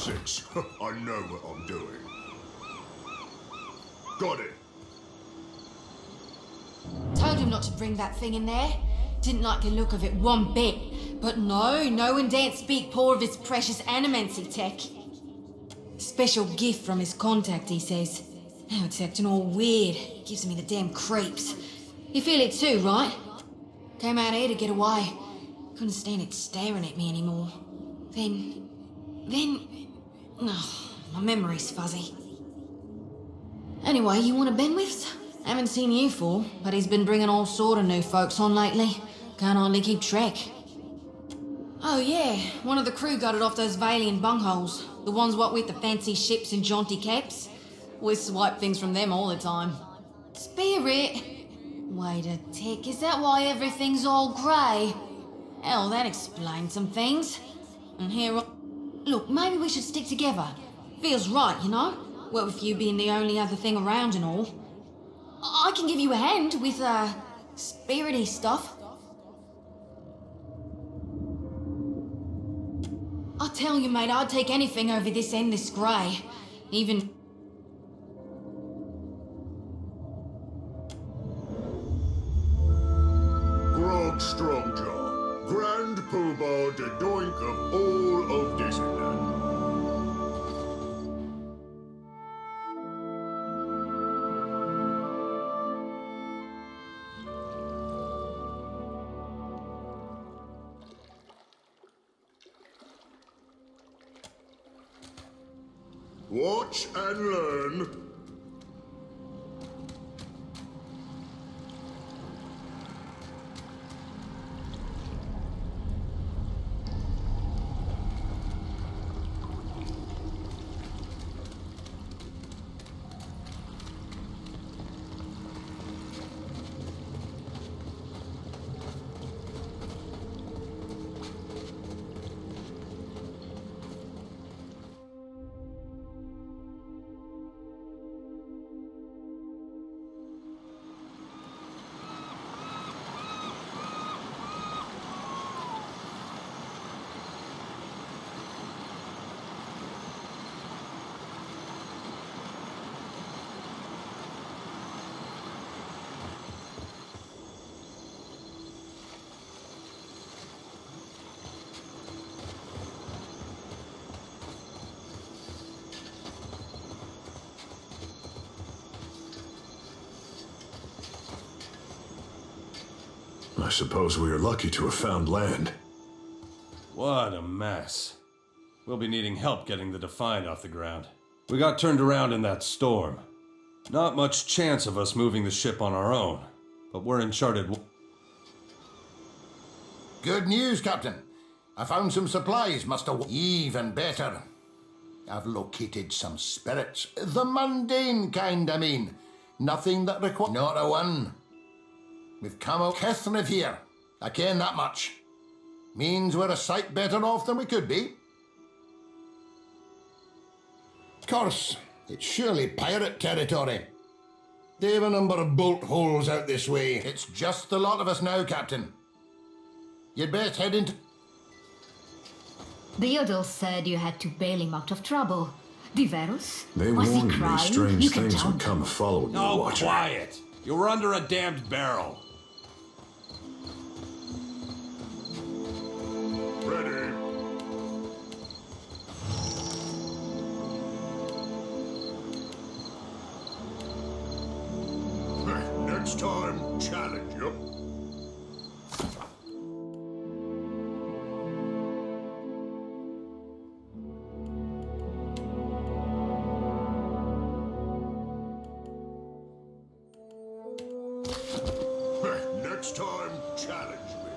6. I know what I'm doing. Got it. Told him not to bring that thing in there. Didn't like the look of it one bit. But no one daren't speak poor of his precious animancy tech. Special gift from his contact, he says. Now it's acting all weird. Gives me the damn creeps. You feel it too, right? Came out here to get away. Couldn't stand it staring at me anymore. Then... Oh, my memory's fuzzy. Anyway, you want a Benwiths? Haven't seen you for, but he's been bringing all sort of new folks on lately. Can't hardly keep track. Oh yeah, one of the crew got it off those Valian bungholes. The ones what with the fancy ships and jaunty caps. We swipe things from them all the time. Spirit? Wait a tick, is that why everything's all grey? Hell, that explains some things. And here... Look, maybe we should stick together. Feels right, you know? What with you being the only other thing around and all. I can give you a hand with, spirity stuff. I tell you, mate, I'd take anything over this endless grey. Even... Grog Strongjaw, Grand Poobah de Doink of all of Disneyland. Watch and learn. I suppose we are lucky to have found land. What a mess. We'll be needing help getting the Defiant off the ground. We got turned around in that storm. Not much chance of us moving the ship on our own, but we're in charted. Good news, Captain. I found some supplies, even better. I've located some spirits. The mundane kind, I mean. Nothing that requires... Not a one. We've come out Kithriv here. I ken that much. Means we're a sight better off than we could be. Of course, it's surely pirate territory. They have a number of bolt holes out this way. It's just the lot of us now, Captain. You'd best head into... Theodore said you had to bail him out of trouble. Diverus? They Was he warned me crying? strange You can things tell would me. come following you, Oh, Watcher. quiet! You were under a damned barrel. Ready. Next time, challenge you. Next time, challenge me.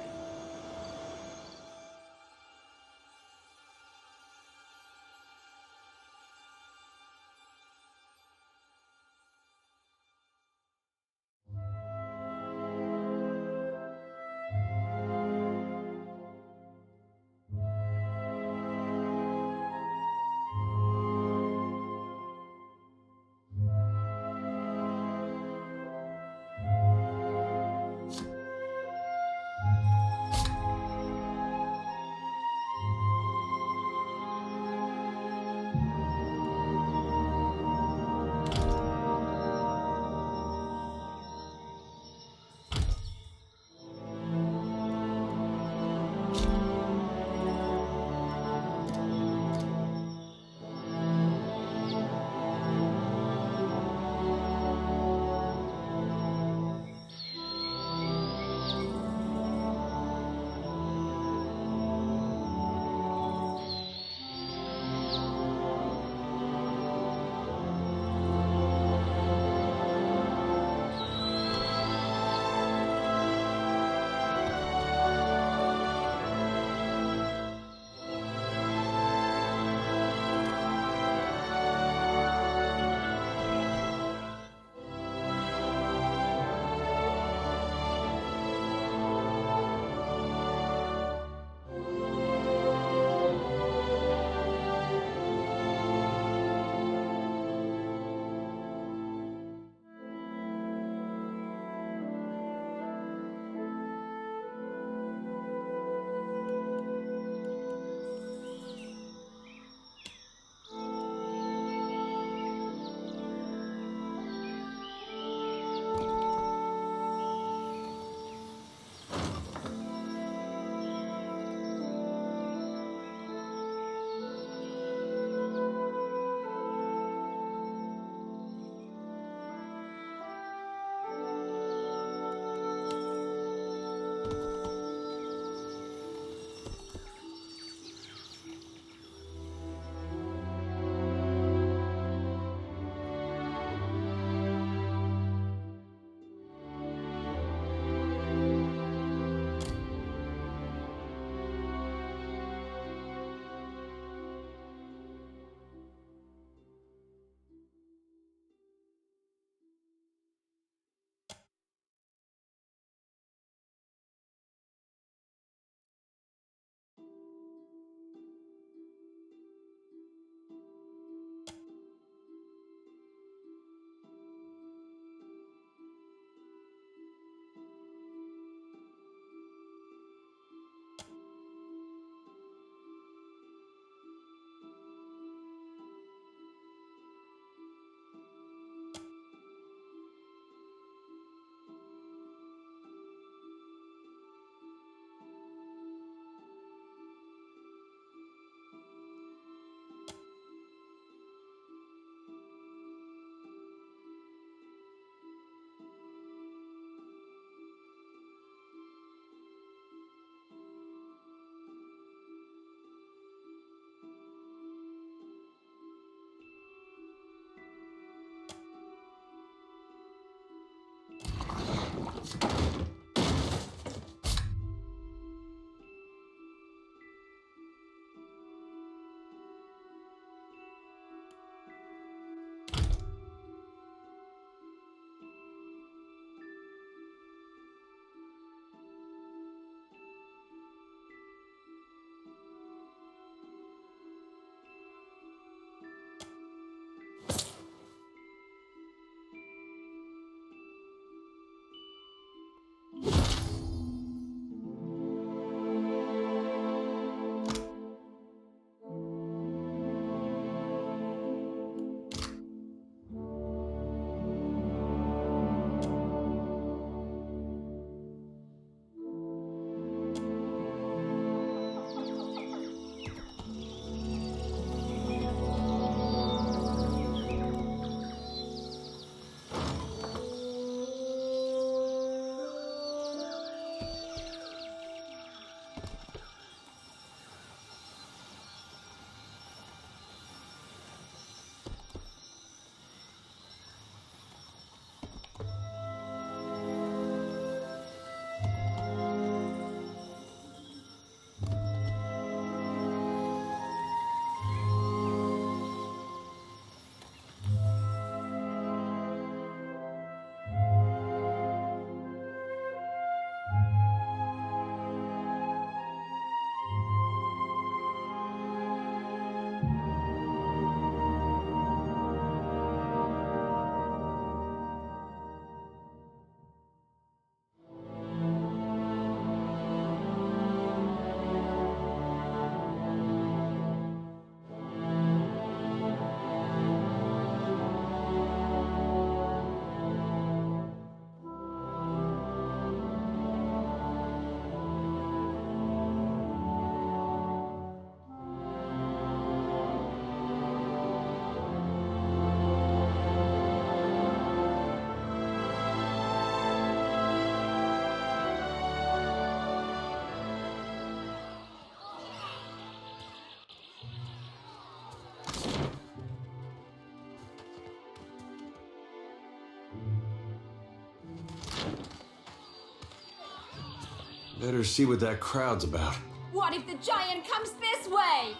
Better see what that crowd's about. What if the giant comes this way?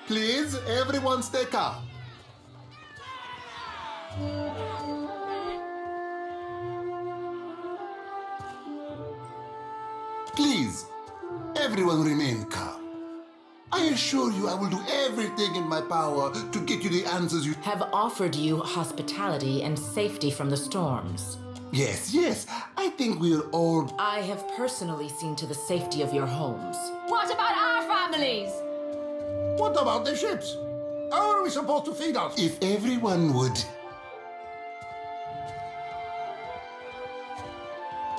Please, everyone stay calm. Please, everyone remain calm. I assure you I will do everything in my power to get you the answers you have offered you hospitality and safety from the storms. Yes, I think we're all... I have personally seen to the safety of your homes. What about our families? What about the ships? How are we supposed to feed us? If everyone would...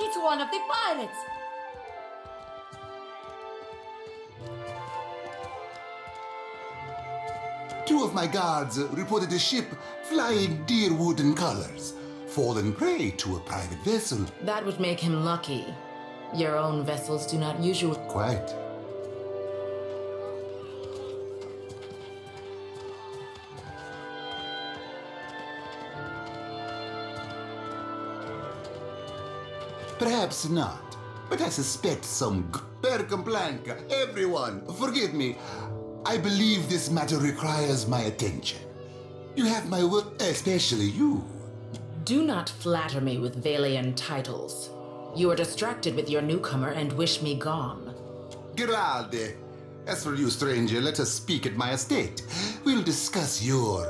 It's one of the pirates. Two of my guards reported a ship flying deer wooden colors. Fallen prey to a private vessel. That would make him lucky. Your own vessels do not usually... Quite. Perhaps not, but I suspect some... Percamblanca, everyone, forgive me. I believe this matter requires my attention. You have my word, especially you. Do not flatter me with Valian titles. You are distracted with your newcomer and wish me gone. Grande. As for you, stranger, let us speak at my estate. We'll discuss your...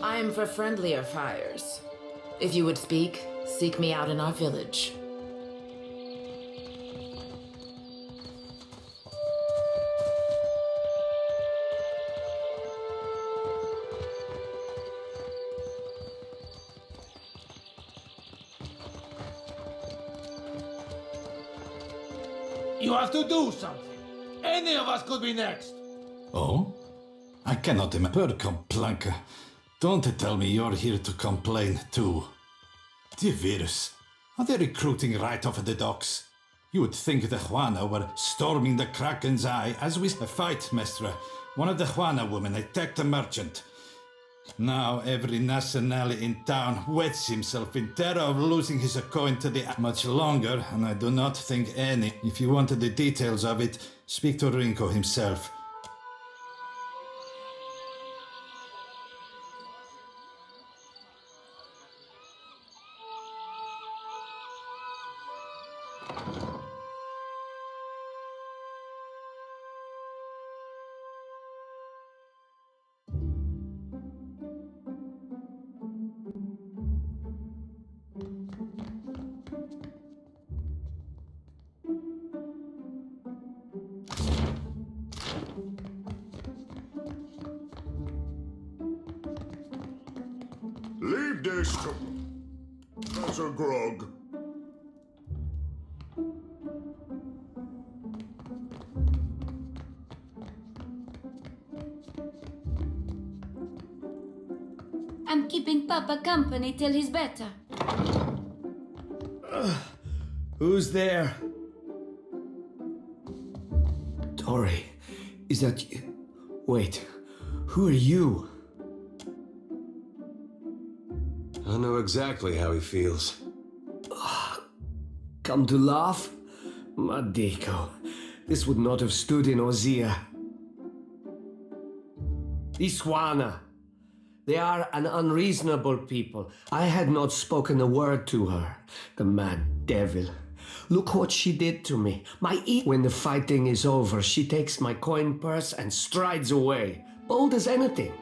I am for friendlier fires. If you would speak, seek me out in our village. You have to do something. Any of us could be next. Oh? I cannot imagine. Percamblanca. Don't tell me you're here to complain too. Dear Virus, are they recruiting right off of the docks? You would think the Juana were storming the Kraken's Eye as we fight, Mestra. One of the Juana women attacked a merchant. Now every nationality in town wets himself in terror of losing his coin to the much longer, and I do not think any. If you wanted the details of it, speak to Rinko himself. Leave this to... That's a grog. I'm keeping Papa company till he's better. Who's there? Tori, is that you? Wait, who are you? I know exactly how he feels. Come to laugh? Madiko, this would not have stood in Ozia. Iswana. They are an unreasonable people. I had not spoken a word to her. The mad devil. Look what she did to me. When the fighting is over, she takes my coin purse and strides away. Bold as anything.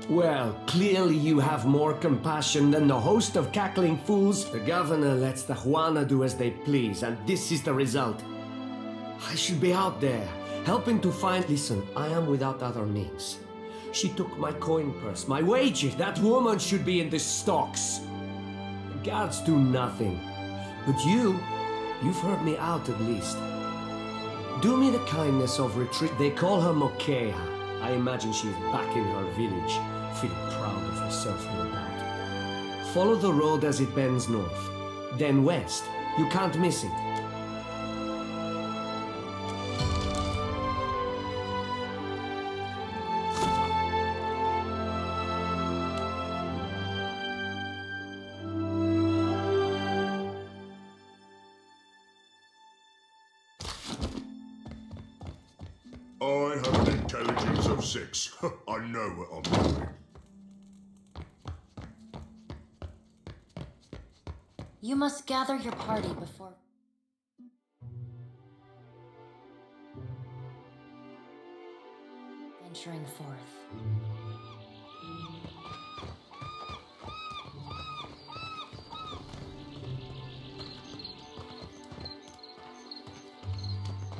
Well, clearly you have more compassion than the host of cackling fools. The governor lets the Juana do as they please, and this is the result. I should be out there, helping to find... Listen, I am without other means. She took my coin purse, my wages. That woman should be in the stocks. The guards do nothing. But you've heard me out at least. Do me the kindness of retreat. They call her Mokea. I imagine she is back in her village, feeling proud of herself, no doubt. Follow the road as it bends north, then west. You can't miss it. I have an intelligence of 6. I know what I'm doing. You must gather your party before... venturing forth.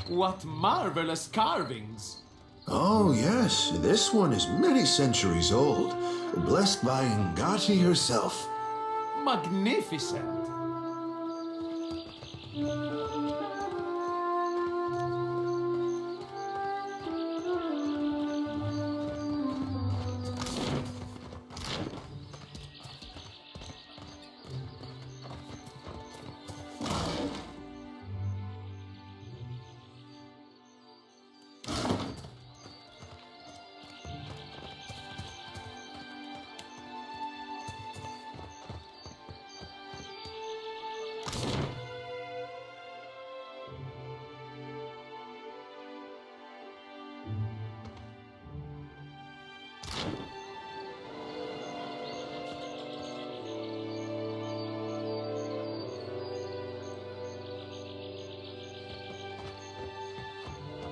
What marvelous carvings! Oh, yes, this one is many centuries old, blessed by Ngati herself. Magnificent!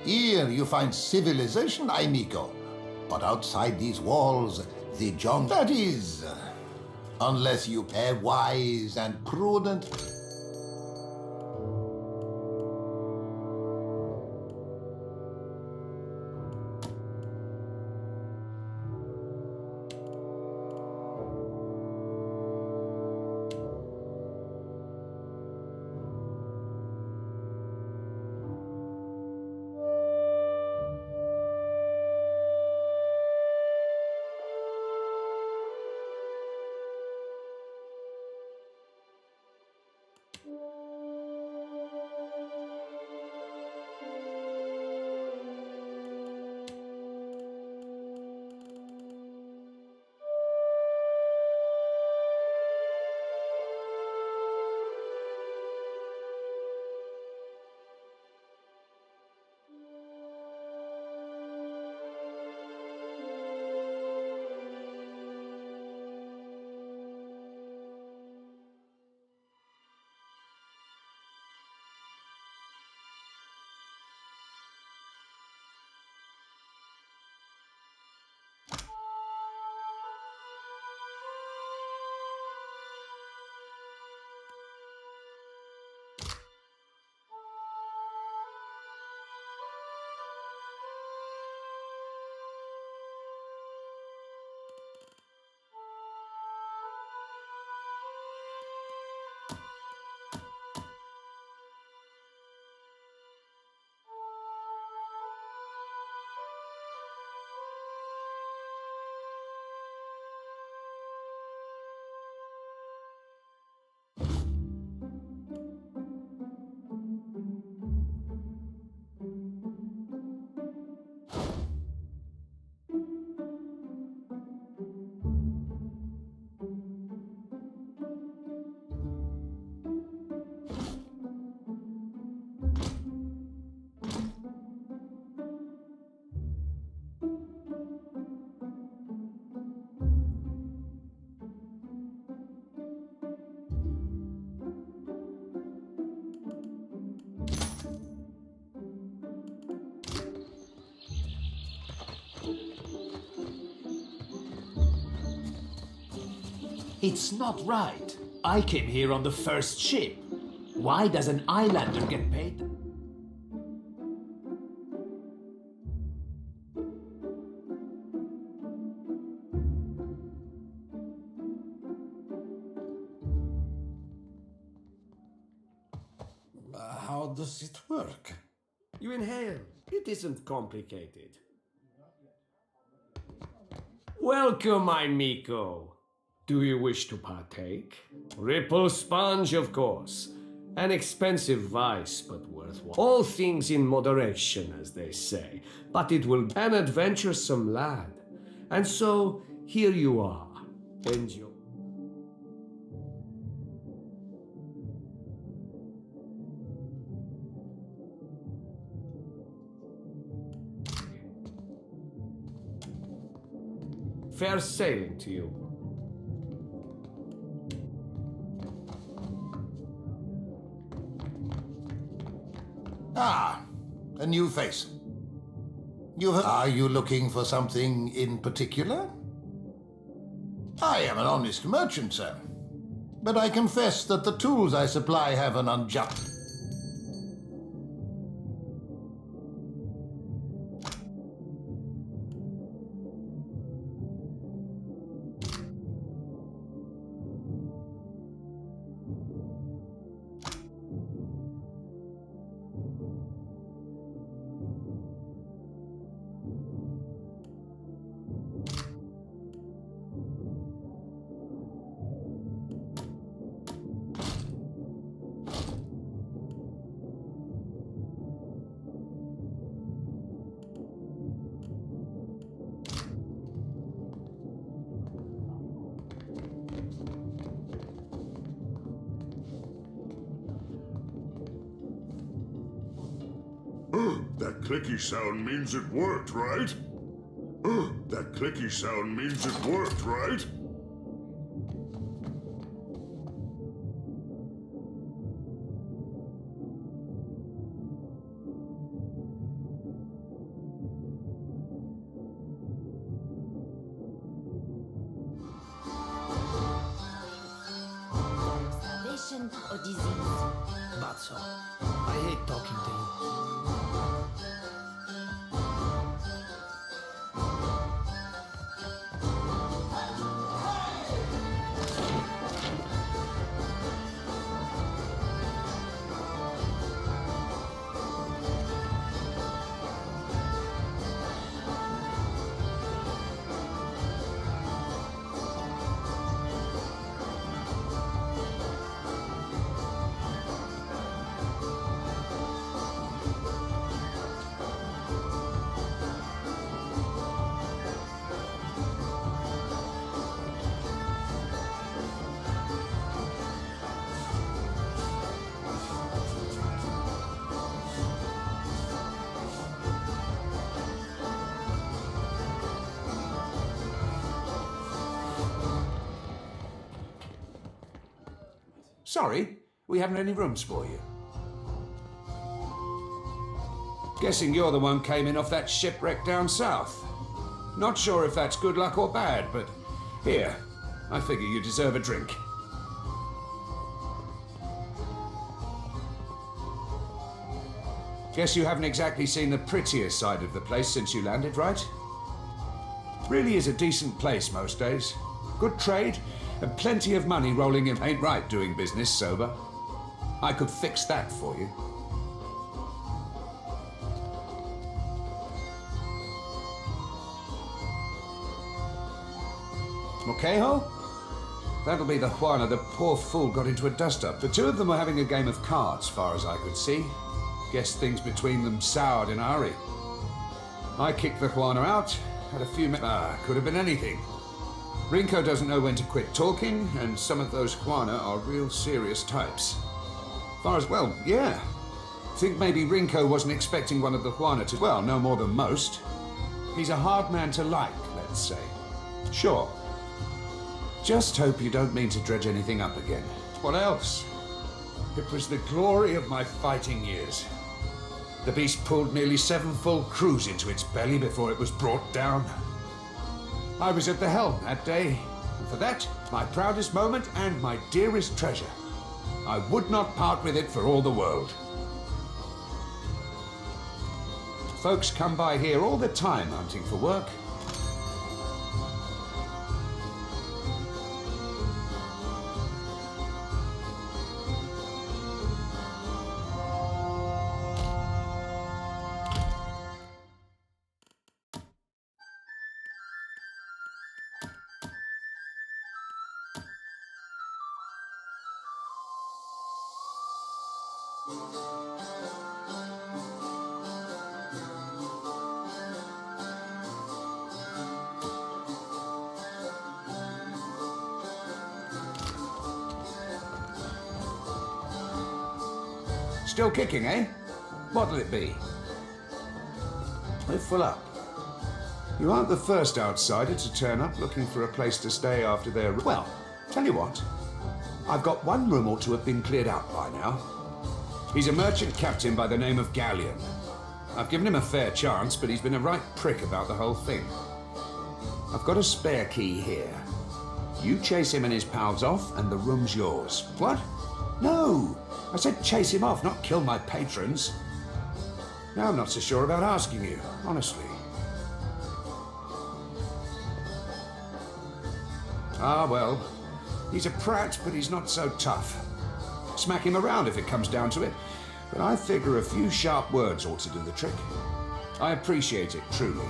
Here you find civilization, amigo. But outside these walls, the jungle... That is, unless you pair wise and prudent... It's not right. I came here on the first ship. Why does an islander get paid? How does it work? You inhale. It isn't complicated. Welcome, my Miko. Do you wish to partake? Ripple sponge, of course. An expensive vice, but worthwhile. All things in moderation, as they say. But it will be an adventuresome lad. And so, here you are. Enjoy. Fair sailing to you. Ah, a new face. Are you looking for something in particular? I am an honest merchant, sir. But I confess that the tools I supply have an unjust... That clicky sound means it worked, right? That clicky sound means it worked, right? Starvation or disease? That's all. I hate talking to you. Sorry, we haven't any rooms for you. Guessing you're the one came in off that shipwreck down south. Not sure if that's good luck or bad, but here, I figure you deserve a drink. Guess you haven't exactly seen the prettiest side of the place since you landed, right? Really is a decent place most days. Good trade, and plenty of money rolling in. Ain't right doing business sober. I could fix that for you. Mokeho? That'll be the Juana. The poor fool got into a dust-up. The two of them were having a game of cards, far as I could see. Guess things between them soured in a hurry. I kicked the Juana out, had a few could have been anything. Rinko doesn't know when to quit talking, and some of those Juana are real serious types. Far as, well, yeah. Think maybe Rinko wasn't expecting one of the Juana to, well, no more than most. He's a hard man to like, let's say. Sure. Just hope you don't mean to dredge anything up again. What else? It was the glory of my fighting years. The beast pulled nearly 7 full crews into its belly before it was brought down. I was at the helm that day, And for that, my proudest moment and my dearest treasure. I would not part with it for all the world. Folks come by here all the time hunting for work. Still kicking, eh? What'll it be? We're full up. You aren't the first outsider to turn up looking for a place to stay after their... Well, tell you what. I've got one room or two have been cleared out by now. He's a merchant captain by the name of Galleon. I've given him a fair chance, but he's been a right prick about the whole thing. I've got a spare key here. You chase him and his pals off, and the room's yours. What? No! I said chase him off, not kill my patrons. Now I'm not so sure about asking you, honestly. Ah, well. He's a prat, but he's not so tough. Smack him around if it comes down to it. But I figure a few sharp words ought to do the trick. I appreciate it, truly.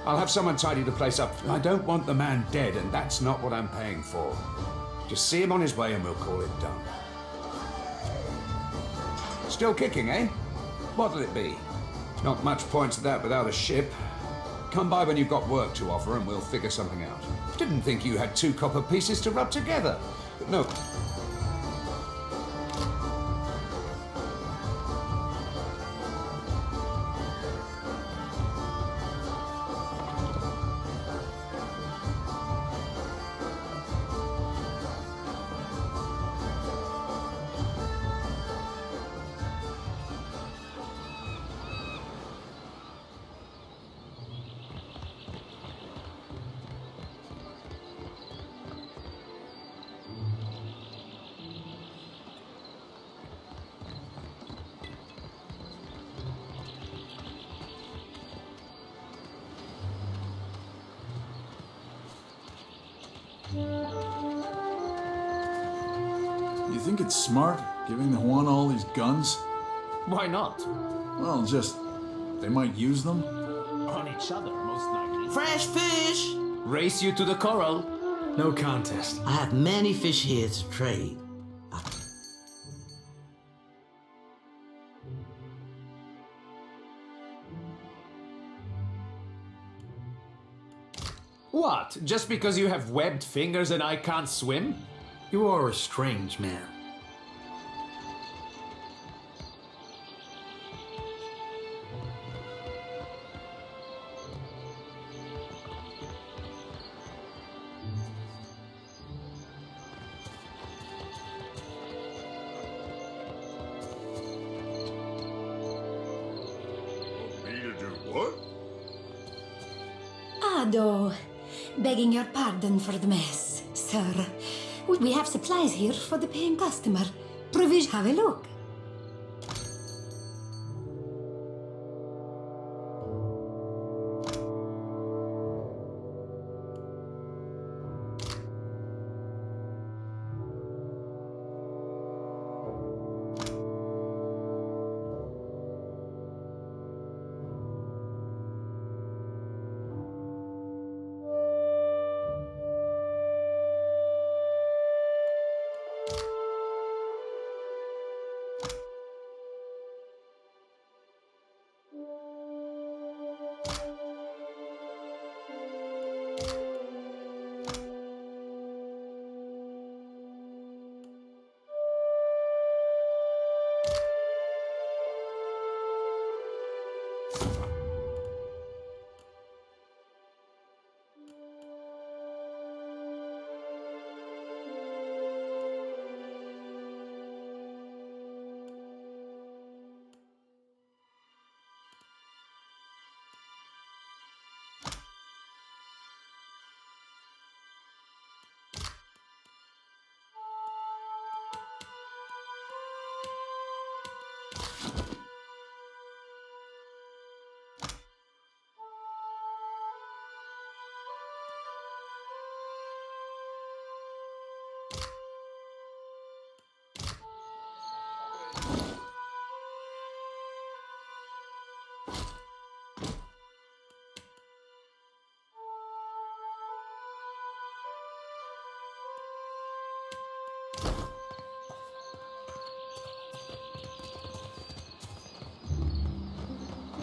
I'll have someone tidy the place up. I don't want the man dead, and that's not what I'm paying for. Just see him on his way and we'll call it done. Still kicking, eh? What'll it be? Not much point to that without a ship. Come by when you've got work to offer and we'll figure something out. Didn't think you had 2 copper pieces to rub together. But no. You think it's smart, giving the Juan all these guns? Why not? Well, they might use them. On each other, most likely. Fresh fish! Race you to the coral. No contest. I have many fish here to trade. What? Just because you have webbed fingers and I can't swim? You are a strange man. Me to do what? Ado, begging your pardon for the mess, sir. We have supplies here for the paying customer. Provision. Have a look.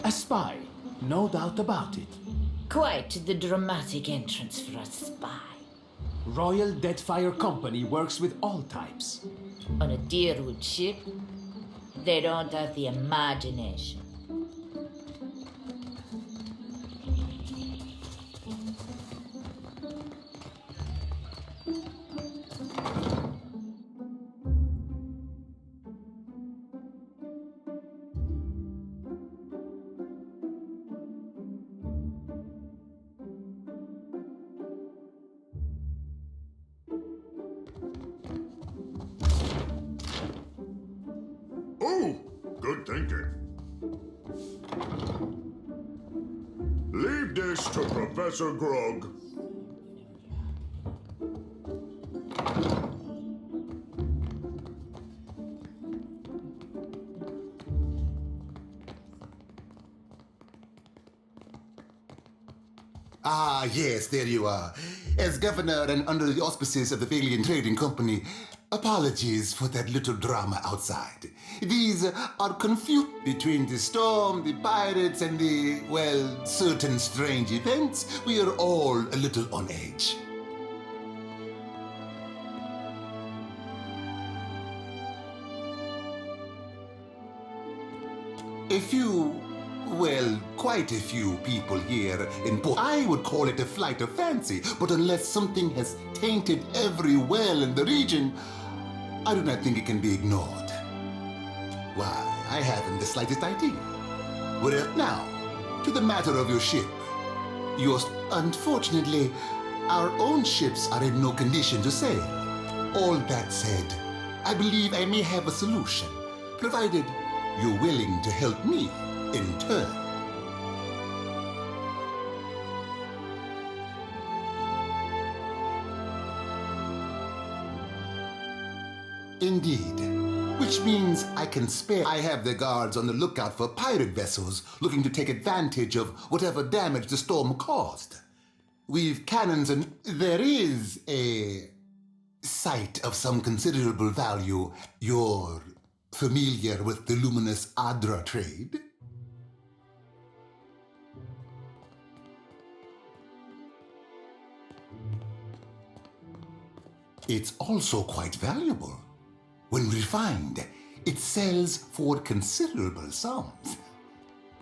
A spy, no doubt about it. Quite the dramatic entrance for a spy. Royal Deadfire Company works with all types. On a Deerwood ship, they don't have the imagination. Oh, good thinking. Leave this to Professor Grog. Ah, yes, there you are. As governor and under the auspices of the Valian Trading Company, apologies for that little drama outside. These are confused between the storm, the pirates, and the, well, certain strange events. We are all a little on edge. A few, well, quite a few people here in Port. I would call it a flight of fancy, but unless something has tainted every well in the region, I do not think it can be ignored. Why, I haven't the slightest idea. Well, now, to the matter of your ship. Unfortunately, our own ships are in no condition to sail. All that said, I believe I may have a solution, provided you're willing to help me in turn. Indeed. Which means I can spare. I have the guards on the lookout for pirate vessels looking to take advantage of whatever damage the storm caused. We've cannons and there is a site of some considerable value. You're familiar with the luminous Adra trade? It's also quite valuable. When refined, it sells for considerable sums.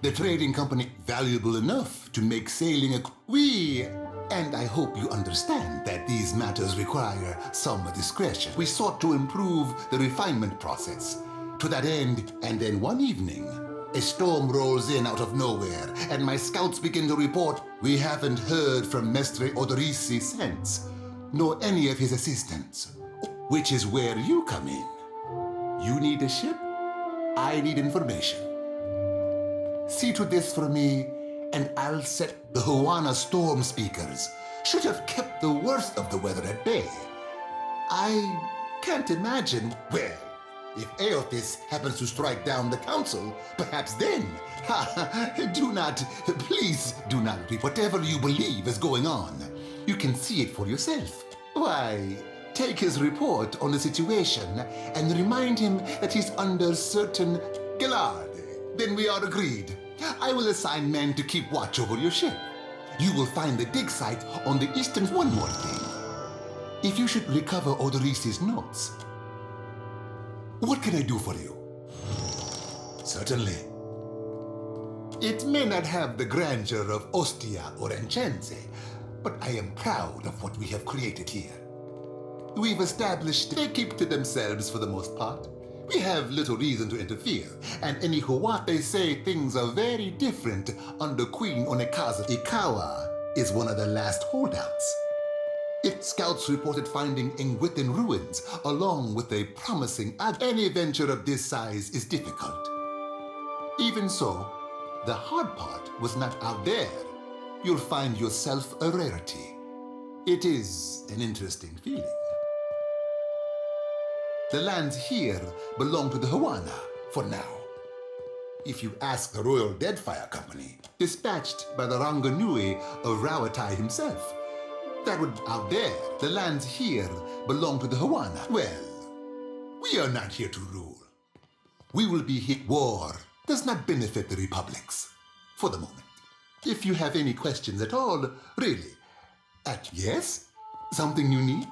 The trading company valuable enough to make sailing and I hope you understand that these matters require some discretion. We sought to improve the refinement process. To that end, and then one evening, a storm rolls in out of nowhere, and my scouts begin to report we haven't heard from Mestre Odorisi since, nor any of his assistants, which is where you come in. You need a ship, I need information. See to this for me, and I'll set the Huana storm speakers. Should have kept the worst of the weather at bay. I can't imagine, well, if Aothis happens to strike down the council, perhaps then. Please do not repeat whatever you believe is going on. You can see it for yourself. Why, take his report on the situation and remind him that he's under certain guard. Then we are agreed. I will assign men to keep watch over your ship. You will find the dig site on the eastern. One more thing. If you should recover Odorisi's notes, what can I do for you? Certainly. It may not have the grandeur of Ostia or Enchense, but I am proud of what we have created here. We've established they keep to themselves for the most part. We have little reason to interfere, and in Ihuat they say things are very different under Queen Onekaza. Ikawa is one of the last holdouts. Its scouts reported finding Ingwithan ruins, along with a promising any venture of this size is difficult. Even so, the hard part was not out there. You'll find yourself a rarity. It is an interesting feeling. The lands here belong to the Huana, for now. If you ask the Royal Deadfire Company, dispatched by the Ranganui of Rawatai himself, that would out there, the lands here belong to the Huana. Well, we are not here to rule. We will be hit. War does not benefit the republics. for the moment. If you have any questions at all, really. Yes? Something you need?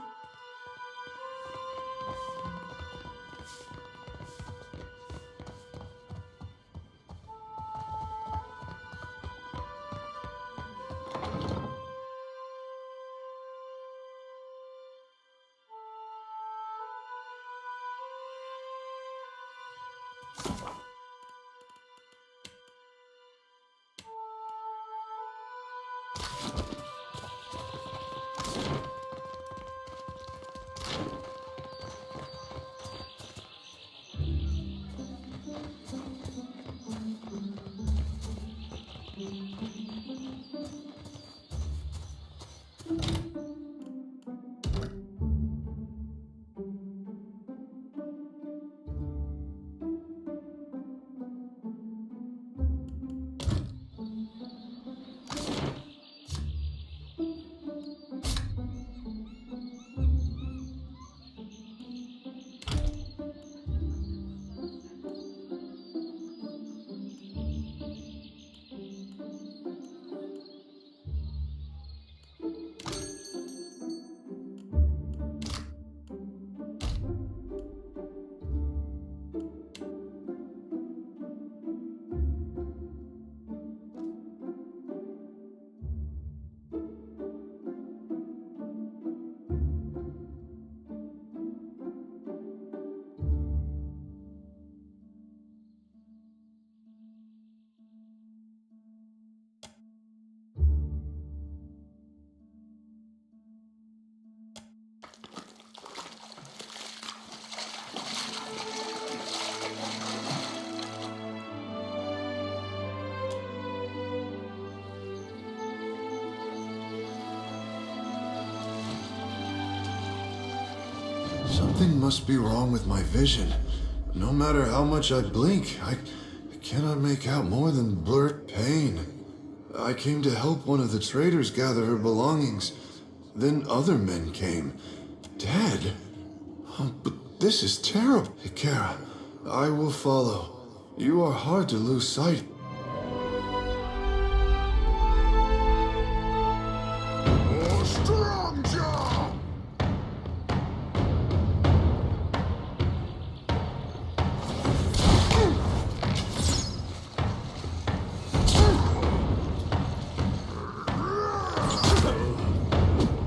Something must be wrong with my vision. No matter how much I blink, I cannot make out more than blurred pain. I came to help one of the traders gather her belongings. Then other men came. Dead? Oh, but this is terrible. Ikara, I will follow. You are hard to lose sight. Oh, strong jaw!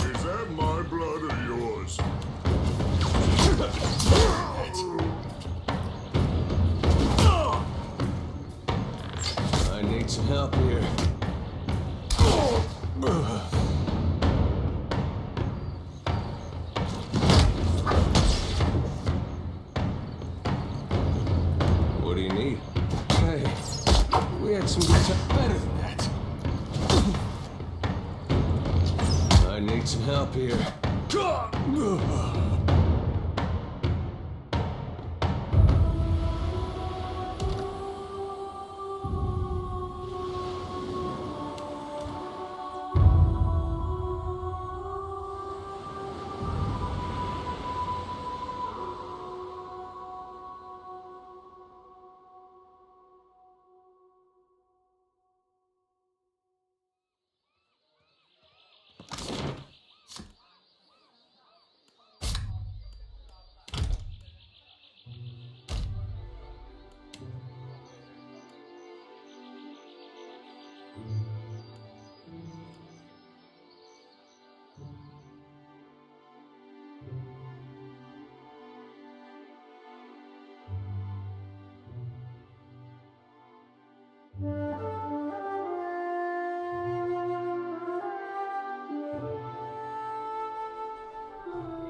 Is that my blood or yours? I need some help here. What do you need? Hey, we had some good time. Better than that. I need some help here.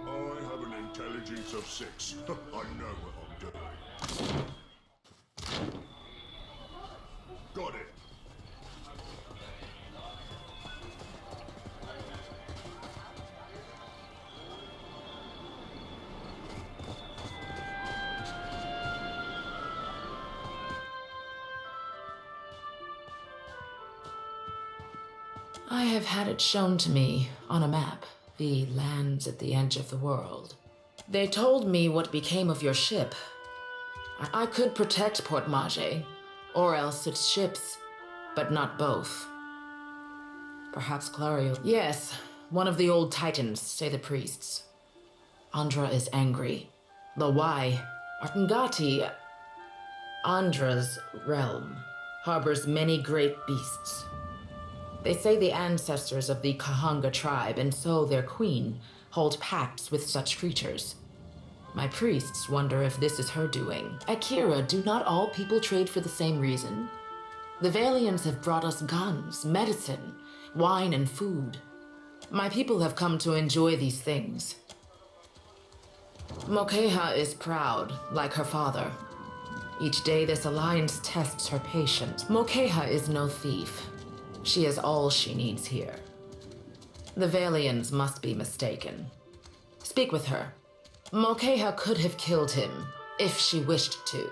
I have an intelligence of 6. I know what I'm doing. Got it. I have had it shown to me on a map, the lands at the edge of the world. They told me what became of your ship. I could protect Port Mage, or else its ships. but not both. Perhaps Clario. Yes, one of the old titans, say the priests. Andra is angry. The why? Artangati, Andra's realm, harbors many great beasts. They say the ancestors of the Kahanga tribe, and so their queen, hold pacts with such creatures. My priests wonder if this is her doing. Akira, do not all people trade for the same reason? The Valians have brought us guns, medicine, wine, and food. My people have come to enjoy these things. Mokeha is proud, like her father. Each day this alliance tests her patience. Mokeha is no thief. She is all she needs here. The Valians must be mistaken. Speak with her. Mokeha could have killed him, if she wished to.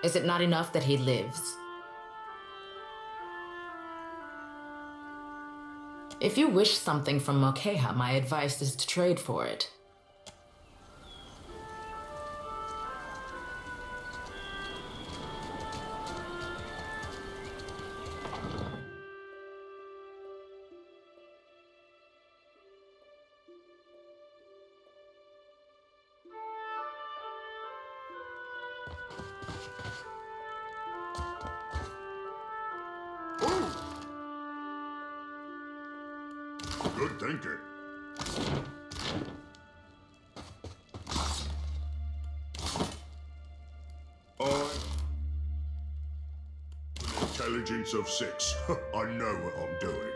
Is it not enough that he lives? If you wish something from Mokeha, my advice is to trade for it. Good thinking. Intelligence of 6. I know what I'm doing.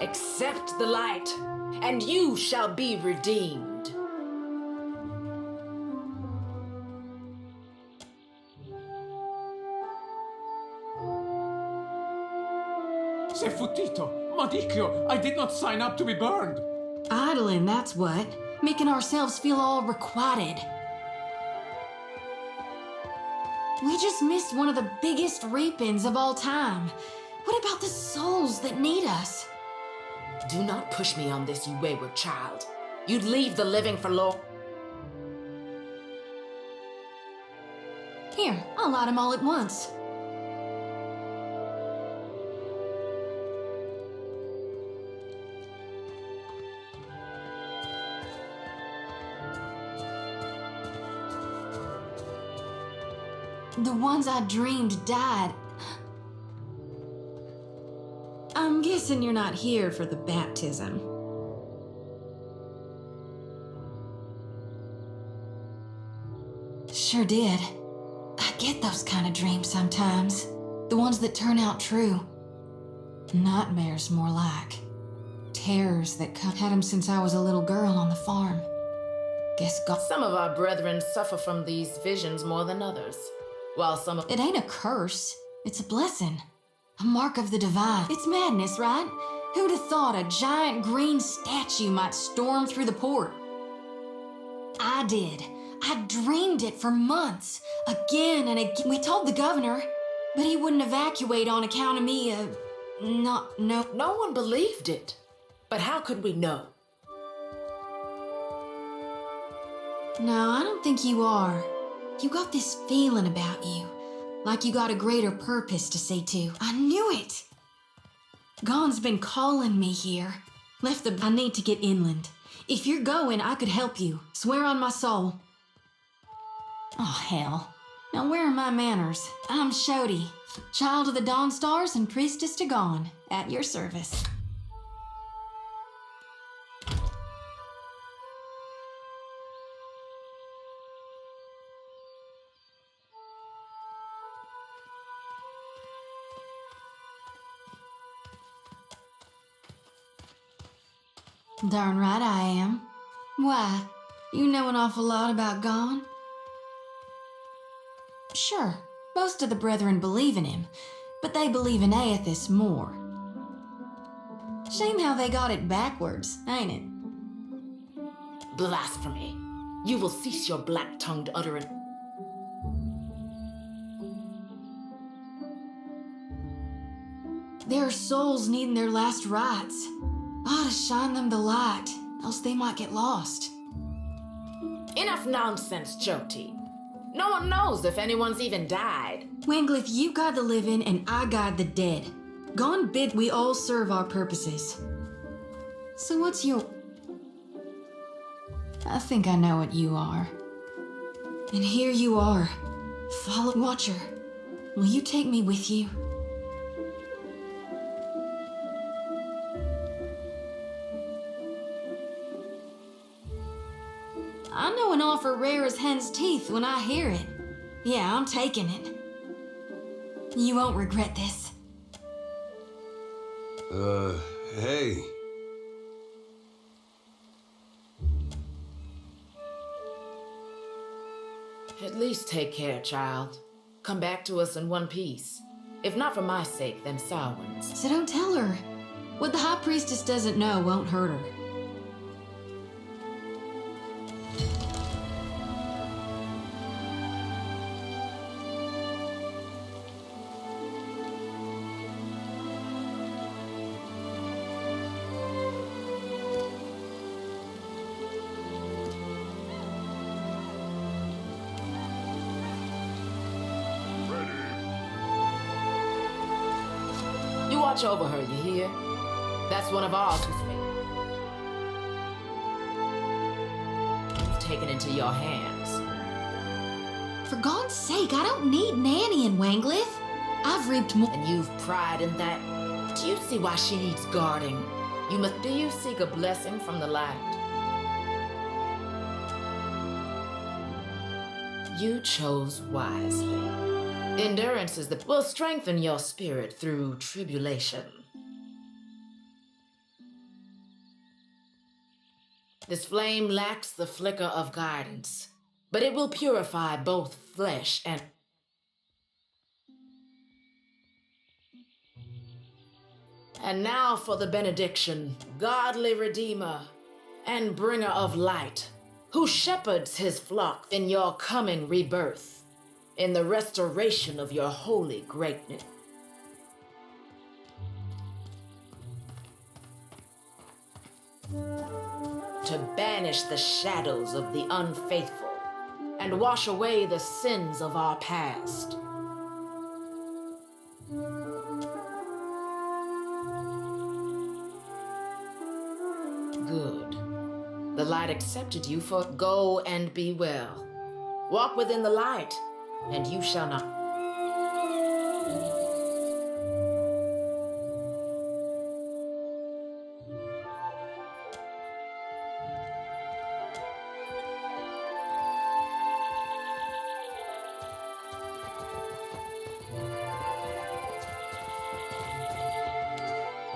Accept the light, and you shall be redeemed. Sei futtito! Madicchio! I did not sign up to be burned! Idling, that's what. Making ourselves feel all requited. We just missed one of the biggest reapings of all time. What about the souls that need us? Do not push me on this, you wayward child. You'd leave the living for law. Here, I'll light them all at once. The ones I dreamed died. I'm guessing you're not here for the baptism. Sure did. I get those kind of dreams sometimes. The ones that turn out true. Nightmares, more like. Terrors that had 'em since I was a little girl on the farm. Guess God. Some of our brethren suffer from these visions more than others, while some of... It ain't a curse. It's a blessing. A mark of the divine. It's madness, right? Who'd have thought a giant green statue might storm through the port? I did. I dreamed it for months. Again and again. We told the governor, but he wouldn't evacuate on account of me, No one believed it. But how could we know? No, I don't think you are. You got this feeling about you. Like you got a greater purpose to see to. I knew it! Gon's been calling me here. I need to get inland. If you're going, I could help you. Swear on my soul. Oh, hell. Now where are my manners? I'm Shodi, child of the Dawn Stars and priestess to Gon, at your service. Darn right I am. Why? You know an awful lot about Gon? Sure, most of the brethren believe in him, but they believe in Aethys more. Shame how they got it backwards, ain't it? Blasphemy. You will cease your black-tongued utterance. There are souls needing their last rites. Ought to shine them the light, else they might get lost. Enough nonsense, Joti. No one knows if anyone's even died. Wanglith, you guide the living and I guide the dead. Gon bid we all serve our purposes. So what's your... I think I know what you are. And here you are. Follow Watcher. Will you take me with you? I know an offer rare as hen's teeth when I hear it. Yeah, I'm taking it. You won't regret this. Hey. At least take care, child. Come back to us in one piece. If not for my sake, then Samhain's. So don't tell her. What the High Priestess doesn't know won't hurt her. Watch over her, you hear? That's one of ours who's you've taken into your hands. For God's sake, I don't need nannying, Wanglith. I've reaped more. And you've pride in that? Do you see why she needs guarding? Do you seek a blessing from the light? You chose wisely. Endurance is that will strengthen your spirit through tribulation. This flame lacks the flicker of guidance, but it will purify both flesh and... And now for the benediction, godly redeemer and bringer of light, who shepherds his flock in your coming rebirth, in the restoration of your holy greatness. To banish the shadows of the unfaithful and wash away the sins of our past. Good. The light accepted you, for go and be well. Walk within the light, and you shall not.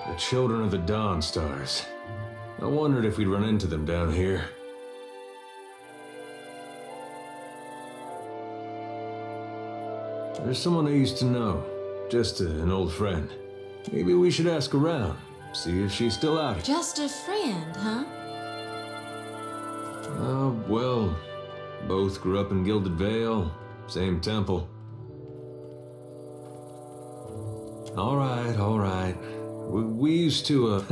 The children of the Dawn Stars. I wondered if we'd run into them down here. There's someone I used to know. Just an old friend. Maybe we should ask around. See if she's still out here. Just a friend, huh? Well, both grew up in Gilded Vale. Same temple. All right. We used to,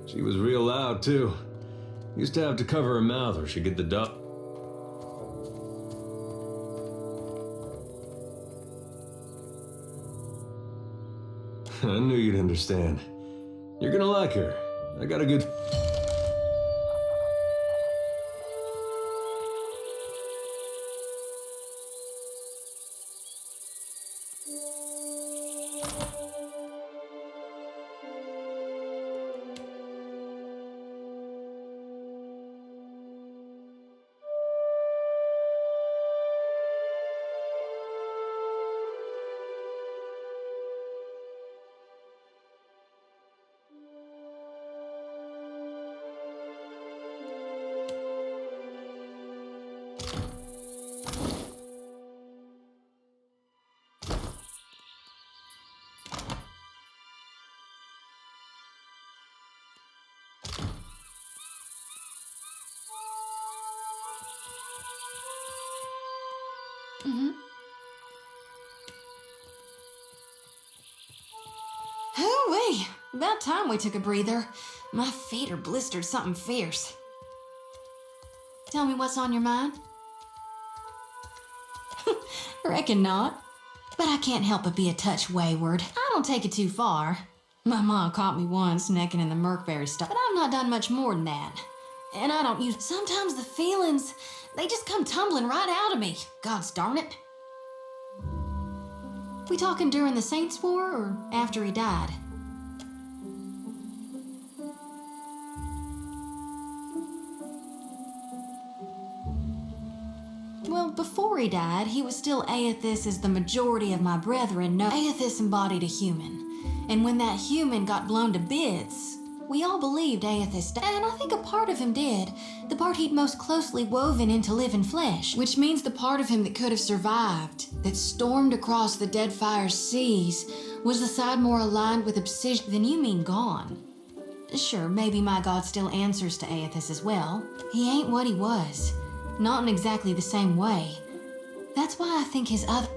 she was real loud, too. Used to have to cover her mouth or she'd get the duck. I knew you'd understand. You're gonna like her. I got a good... Hoo-wee! About time we took a breather. My feet are blistered something fierce. Tell me what's on your mind? Reckon not. But I can't help but be a touch wayward. I don't take it too far. My mom caught me once necking in the Merkberry stuff, but I've not done much more than that. And I don't use... Sometimes the feelings, they just come tumbling right out of me. Gods darn it. We talking during the Saints' War or after he died? Well, before he died, he was still Aethys as the majority of my brethren know. Aethys embodied a human. And when that human got blown to bits, we all believed Aethys died. And I think a part of him did. The part he'd most closely woven into living flesh. Which means the part of him that could have survived, that stormed across the Deadfire seas, was the side more aligned with Obsidian than you mean gone. Sure, maybe my god still answers to Aethys as well. He ain't what he was. Not in exactly the same way. That's why I think his other...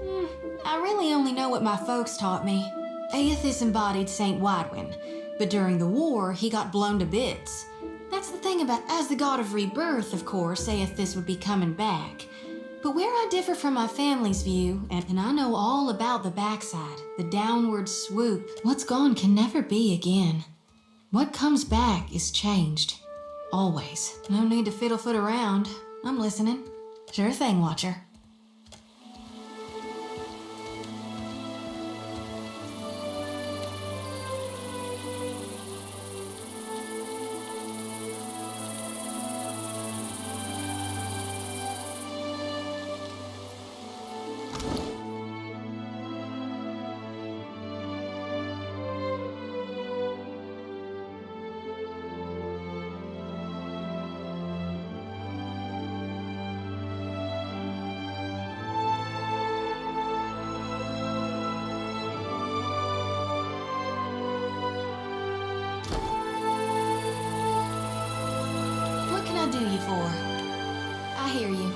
I really only know what my folks taught me. Aethys embodied Saint Widwin, but during the war, he got blown to bits. That's the thing about... As the god of rebirth, of course, Aethys would be coming back. But where I differ from my family's view, and I know all about the backside, the downward swoop, what's gone can never be again. What comes back is changed. Always. No need to fiddle-foot around. I'm listening. Sure thing, Watcher. Do you for? I hear you.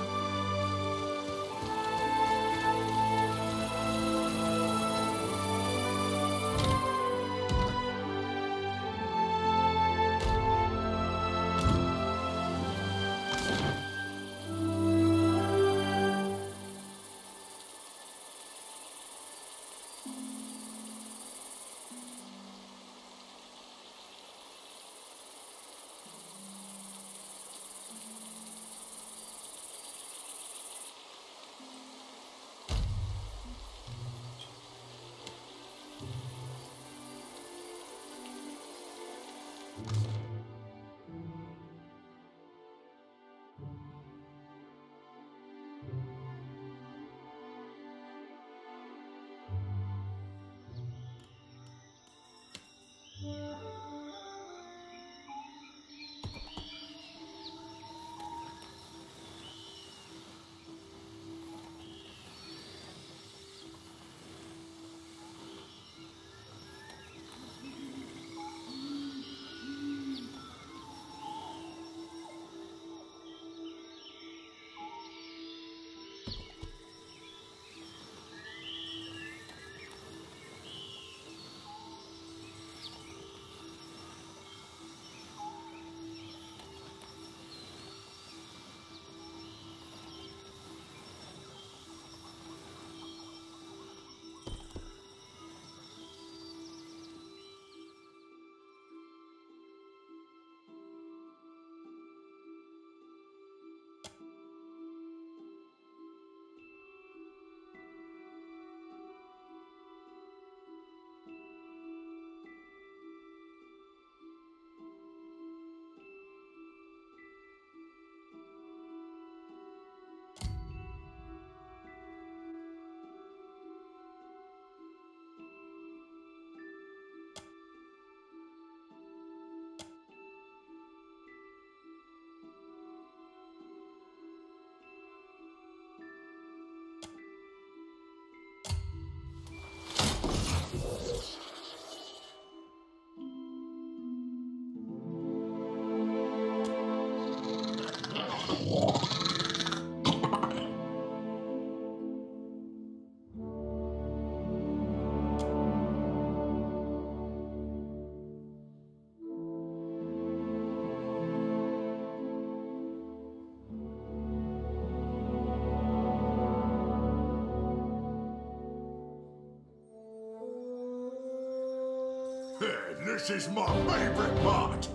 This is my favorite part.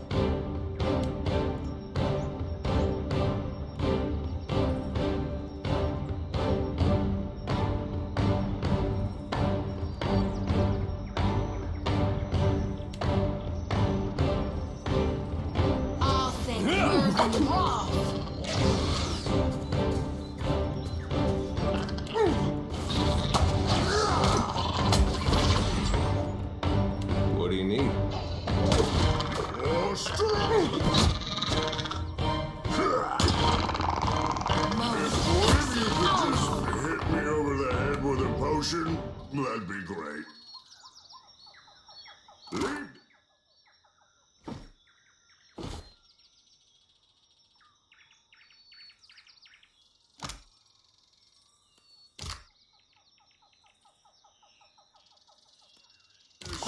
All things worth and raw. What do you need? Oh, strong! If you could just hit me over the head with a potion, that'd be great. Lead.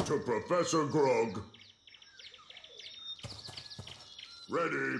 To Professor Grog. Ready.